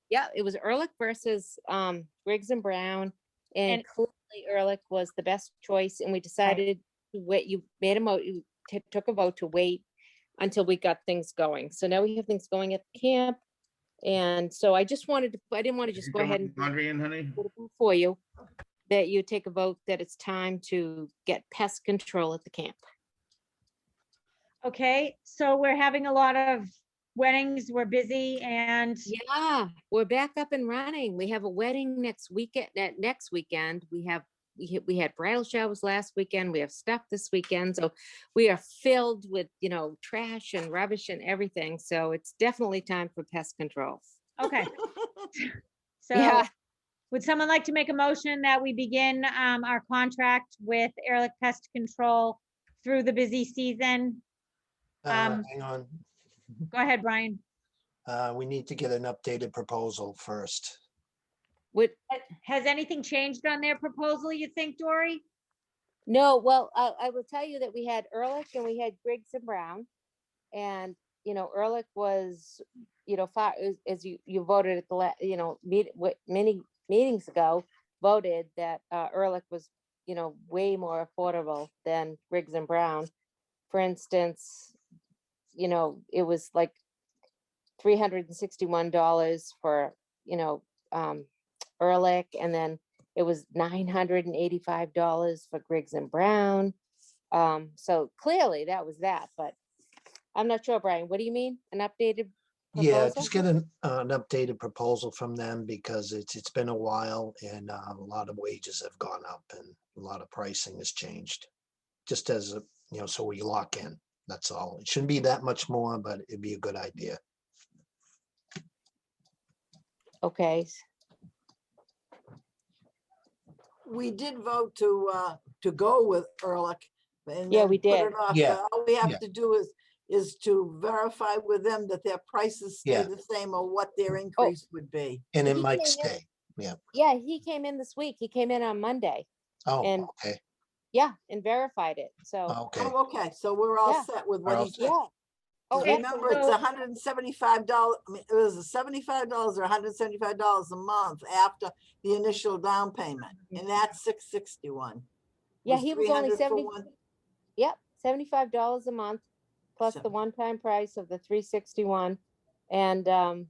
Yeah, it was Ehrlich versus Briggs and Brown. And And- clearly Ehrlich was the best choice, and we decided to wait, you made a you took a vote to wait until we got things going. So now we have things going at the camp. And so I just wanted to, I didn't want to just go ahead and Laundry in, honey? put it for you, that you take a vote that it's time to get pest control at the camp. Okay, so we're having a lot of weddings, we're busy, and Yeah, we're back up and running. We have a wedding next weekend, next weekend. We had bridal showers last weekend. We have stuff this weekend. So we are filled with, trash and rubbish and everything. So it's definitely time for pest control. okay. So Yeah. would someone like to make a motion that we begin our contract with Ehrlich Pest Control through the busy season? Hang on. Go ahead, Brian. We need to get an updated proposal first. Has anything changed on their proposal, you think, Dory? No, well, I will tell you that we had Ehrlich and we had Griggs and Brown. And, Ehrlich was, far as you voted at the, many meetings ago, voted that Ehrlich was, way more affordable than Griggs and Brown. For instance, it was like $361 for, Ehrlich, and then it was $985 for Griggs and Brown. So clearly that was that, but I'm not sure, Brian, what do you mean? An updated Yeah, proposal? just get an updated proposal from them because it's been a while and a lot of wages have gone up and a lot of pricing has changed. Just as a, so we lock in, that's all. It shouldn't be that much more, but it'd be a good idea. Okay, We did vote to go with Ehrlich. And Yeah, then we put did. it off, Yeah, but all we yeah. have to do is to verify with them that their prices stay Yeah. the same or what their increase would be. And it He might came in- stay. Yeah. yeah, he came in this week. He came in on Monday, Oh, And- okay. yeah, and verified it. So, Okay. Oh, okay, so we're all Yeah. set with We're what all he set. said. yeah. Oh, Okay, Remember, it's so- $175, I mean, it was $75 or $175 a month after the initial down payment, and that's $661. Yeah, Was he was only 300 for 70, one? yep, $75 a month, plus the Seven. one-time price of the 361. And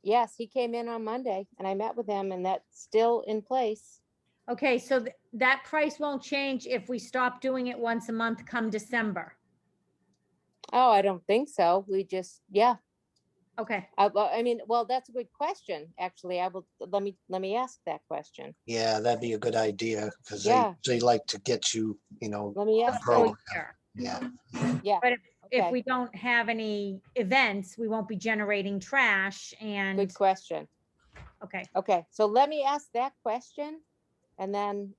yes, he came in on Monday and I met with him, and that's still in place. Okay, so that price won't change if we stop doing it once a month come December. Oh, I don't think so. We just, yeah. Okay, I mean, well, that's a good question, actually. Let me ask that question. Yeah, that'd be a good idea because Yeah. they like to get you, Let me ask. so program. here, Yeah. Yeah, but if okay. we don't have any events, we won't be generating trash Good and, question. okay, Okay, so let me ask that question. And then,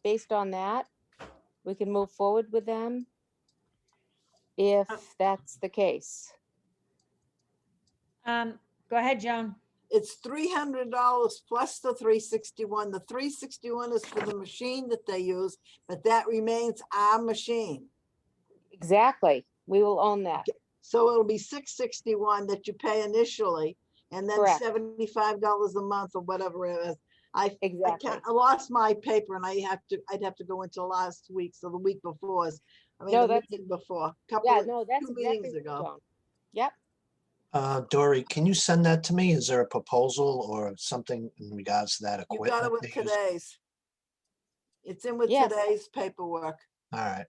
based on that, we can move forward with them. If that's the case. go ahead, Joan. It's $300 plus the 361. The 361 is for the machine that they use, but that remains our machine. Exactly. We will own that. So it'll be $661 that you pay initially, and then Correct. $75 a month or whatever it is. I Exactly. can't, I lost my paper and I'd have to go into last week's or the week before's. I mean, No, the that's- meeting before, couple Yeah, of, no, that's 2 exactly meetings what ago. we're doing. Yep. Dory, can you send that to me? Is there a proposal or something in regards to that You equipment? got it with they use? today's. It's in with Yes. today's paperwork. All right.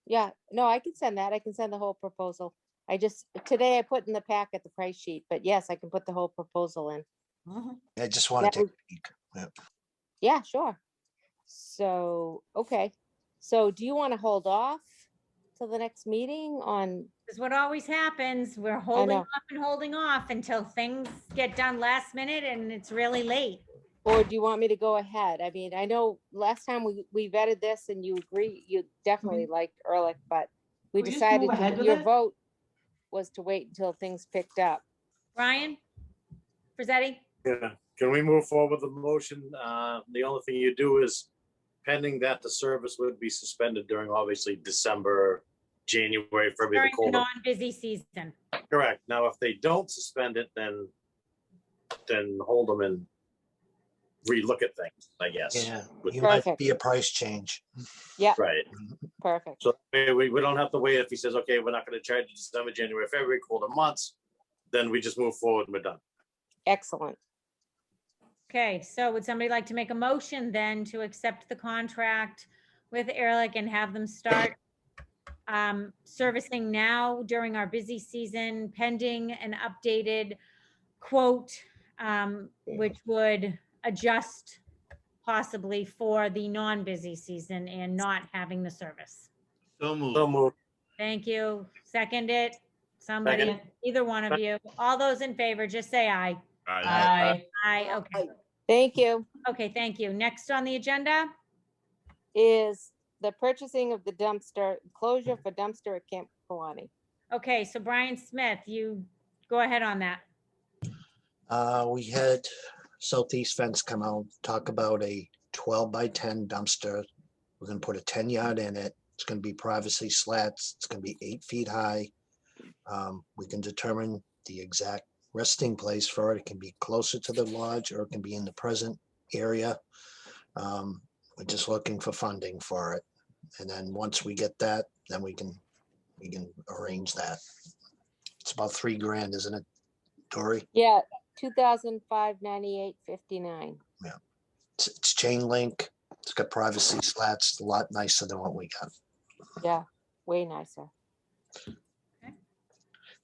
Yeah, no, I can send that. I can send the whole proposal. Today I put in the packet the price sheet, but yes, I can put the whole proposal in. Mhm. I just want That to take was- a peek. Yeah. Yeah, sure. So, okay. So do you want to hold off till the next meeting on, This is what always happens. We're holding know. off and holding off until things get done last minute and it's really late. or do you want me to go ahead? I mean, I know last time we vetted this and you definitely liked Ehrlich, but we We just decided move ahead with your it? vote was to wait until things picked up. Brian? Frazetti? Yeah, can we move forward with the motion? The only thing you do is pending that the service would be suspended during obviously December, January, February, During the the colder. non-busy season. Correct. Now, if they don't suspend it, then hold them in relook at things, I guess. Yeah, Would- you might Perfect. be a price change. Yeah, Right. perfect. So we don't have to wait if he says, okay, we're not going to charge you December, January, February, quarter months. Then we just move forward and we're done. Excellent. Okay, so would somebody like to make a motion then to accept the contract with Ehrlich and have them start servicing now during our busy season, pending an updated quote, which would adjust possibly for the non-busy season and not having the service? So moved. So move. Thank you. Second it. Somebody, Second. either one of you. All those in favor, just say aye. Aye. Aye, okay. Thank you. Okay, thank you. Next on the agenda? Is the purchasing of the dumpster, closure for dumpster at Camp Kawani. Okay, so Brian Smith, you go ahead on that. We had Southeast Fence come out, talk about a 12 by 10 dumpster. We're gonna put a 10-yard in it. It's gonna be privacy slats. It's gonna be 8 feet high. We can determine the exact resting place for it. It can be closer to the lodge or it can be in the present area. We're just looking for funding for it. And then once we get that, then we can arrange that. It's about $3,000, isn't it, Dory? Yeah, 2005-98-59. It's chain link. It's got privacy slats, a lot nicer than what we got. Yeah, way nicer.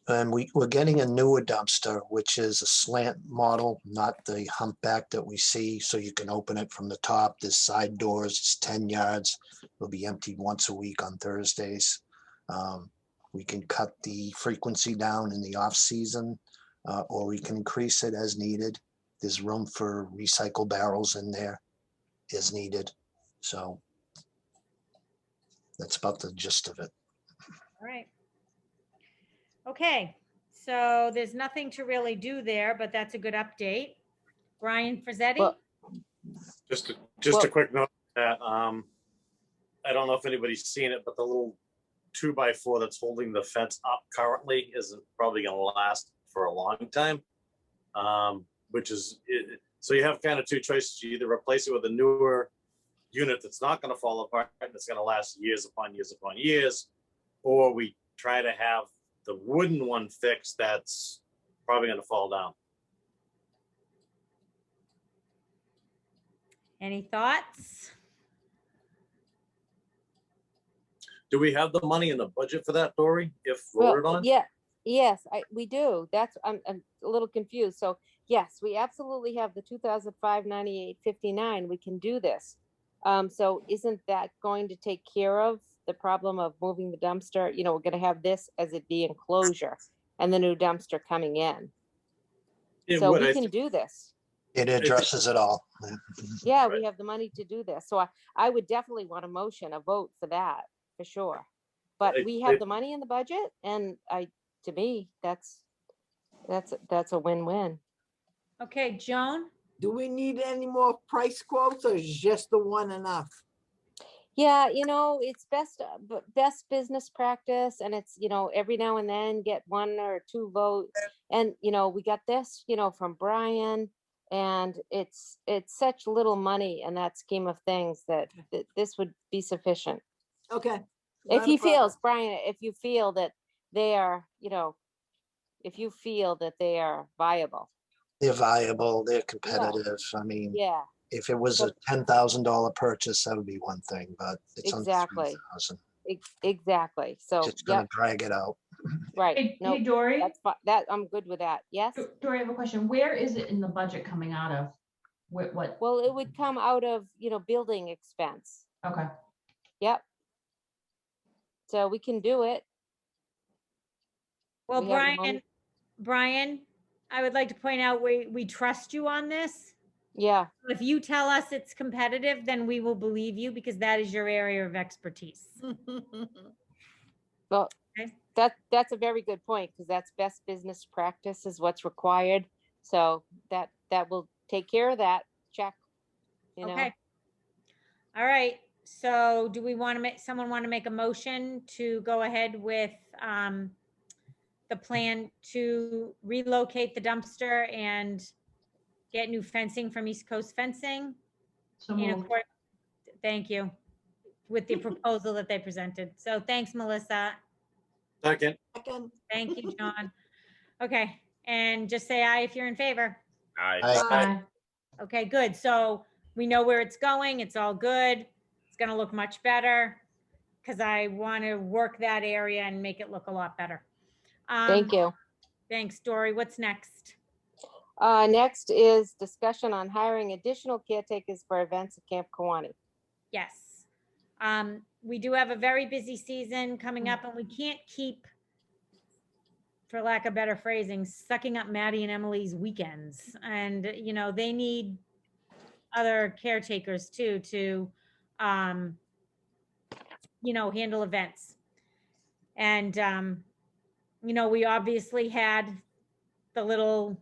And we're getting a newer dumpster, which is a slant model, not the humpback that we see. So you can open it from the top. There's side doors. It's 10 yards. It'll be emptied once a week on Thursdays. We can cut the frequency down in the off season, or we can increase it as needed. There's room for recycle barrels in there as needed. So that's about the gist of it. All right. Okay, so there's nothing to really do there, but that's a good update. Brian Frazzetti? Well- Just a Well- quick note that, I don't know if anybody's seen it, but the little 2x4 that's holding the fence up currently isn't probably gonna last for a long time. Which is, so you have kind of two choices. You either replace it with a newer unit that's not gonna fall apart and it's gonna last years upon years upon years, or we try to have the wooden one fixed that's probably gonna fall down. Any thoughts? Do we have the money in the budget for that, Dory, if voted Well, on? yeah, yes, we do. That's, I'm a little confused. So yes, we absolutely have the 2005-98-59. We can do this. So isn't that going to take care of the problem of moving the dumpster? You know, we're gonna have this as the enclosure and the new dumpster coming in. It So would, we I can think. do this. It addresses it all. Yeah, Right. we have the money to do this. So I would definitely want a motion, a vote for that, for sure. But I- we have the money in the budget and to me, that's a win-win. Okay, Joan? Do we need any more price quotes or is just the one enough? Yeah, you know, it's best business practice and it's, you know, every now and then get 1 or 2 votes. And, you know, we got this, you know, from Brian and it's such little money in that scheme of things that this would be sufficient. Okay. If not a he problem. feels, Brian, if you feel that they are, you know, if you feel that they are viable. They're viable, they're competitive. I mean, Yeah, if it was So- a $10,000 purchase, that would be one thing, but it's under Exactly. 3,000. exactly. So, Just gonna yep, drag it out. right. Hey, No, hey, Dory, that's I'm good with that. Yes? Dory, I have a question. Where is it in the budget coming out of? What? Well, it would come out of, you know, building expense. Okay. Yep. So we can do it. Well, We have the money. Brian, I would like to point out, we trust you on this. Yeah, If you tell us it's competitive, then we will believe you because that is your area of expertise. well, Okay. that's a very good point because that's best business practice is what's required. So that will take care of that. Check. You know, Okay. All right, so do we want to someone want to make a motion to go ahead with the plan to relocate the dumpster and get new fencing from East Coast Fencing. So And moved. of course, thank you, with the proposal that they presented. So thanks, Melissa. Second, Second. Thank you, John. Okay, and just say aye if you're in favor. Aye. Aye. Okay, good. So we know where it's going. It's all good. It's gonna look much better because I want to work that area and make it look a lot better. Thank you. Thanks, Dory. What's next? Next is discussion on hiring additional caretakers for events at Camp Kawani. Yes. We do have a very busy season coming up and we can't keep, for lack of better phrasing, sucking up Maddie and Emily's weekends. And, you know, they need other caretakers too, to, you know, handle events. And, you know, we obviously had the little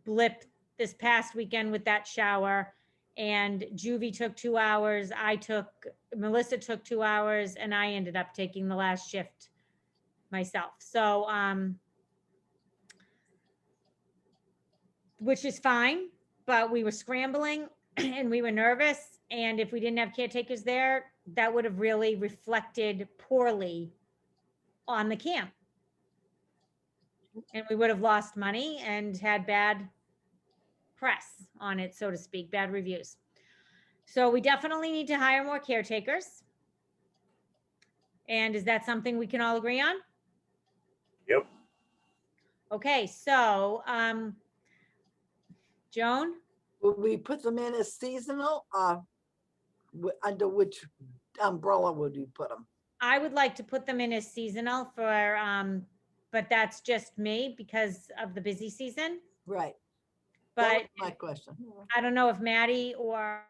blip this past weekend with that shower, and Juvie took 2 hours. Melissa took 2 hours, and I ended up taking the last shift myself. So, which is fine, but we were scrambling and we were nervous. And if we didn't have caretakers there, that would have really reflected poorly on the camp. And we would have lost money and had bad press on it, so to speak, bad reviews. So we definitely need to hire more caretakers. And is that something we can all agree on? yep. Okay, so, Joan, Will we put them in as seasonal? Under which umbrella would you put them? I would like to put them in as seasonal for, but that's just me because of the busy season. Right. That But was my question. I don't know if Maddie or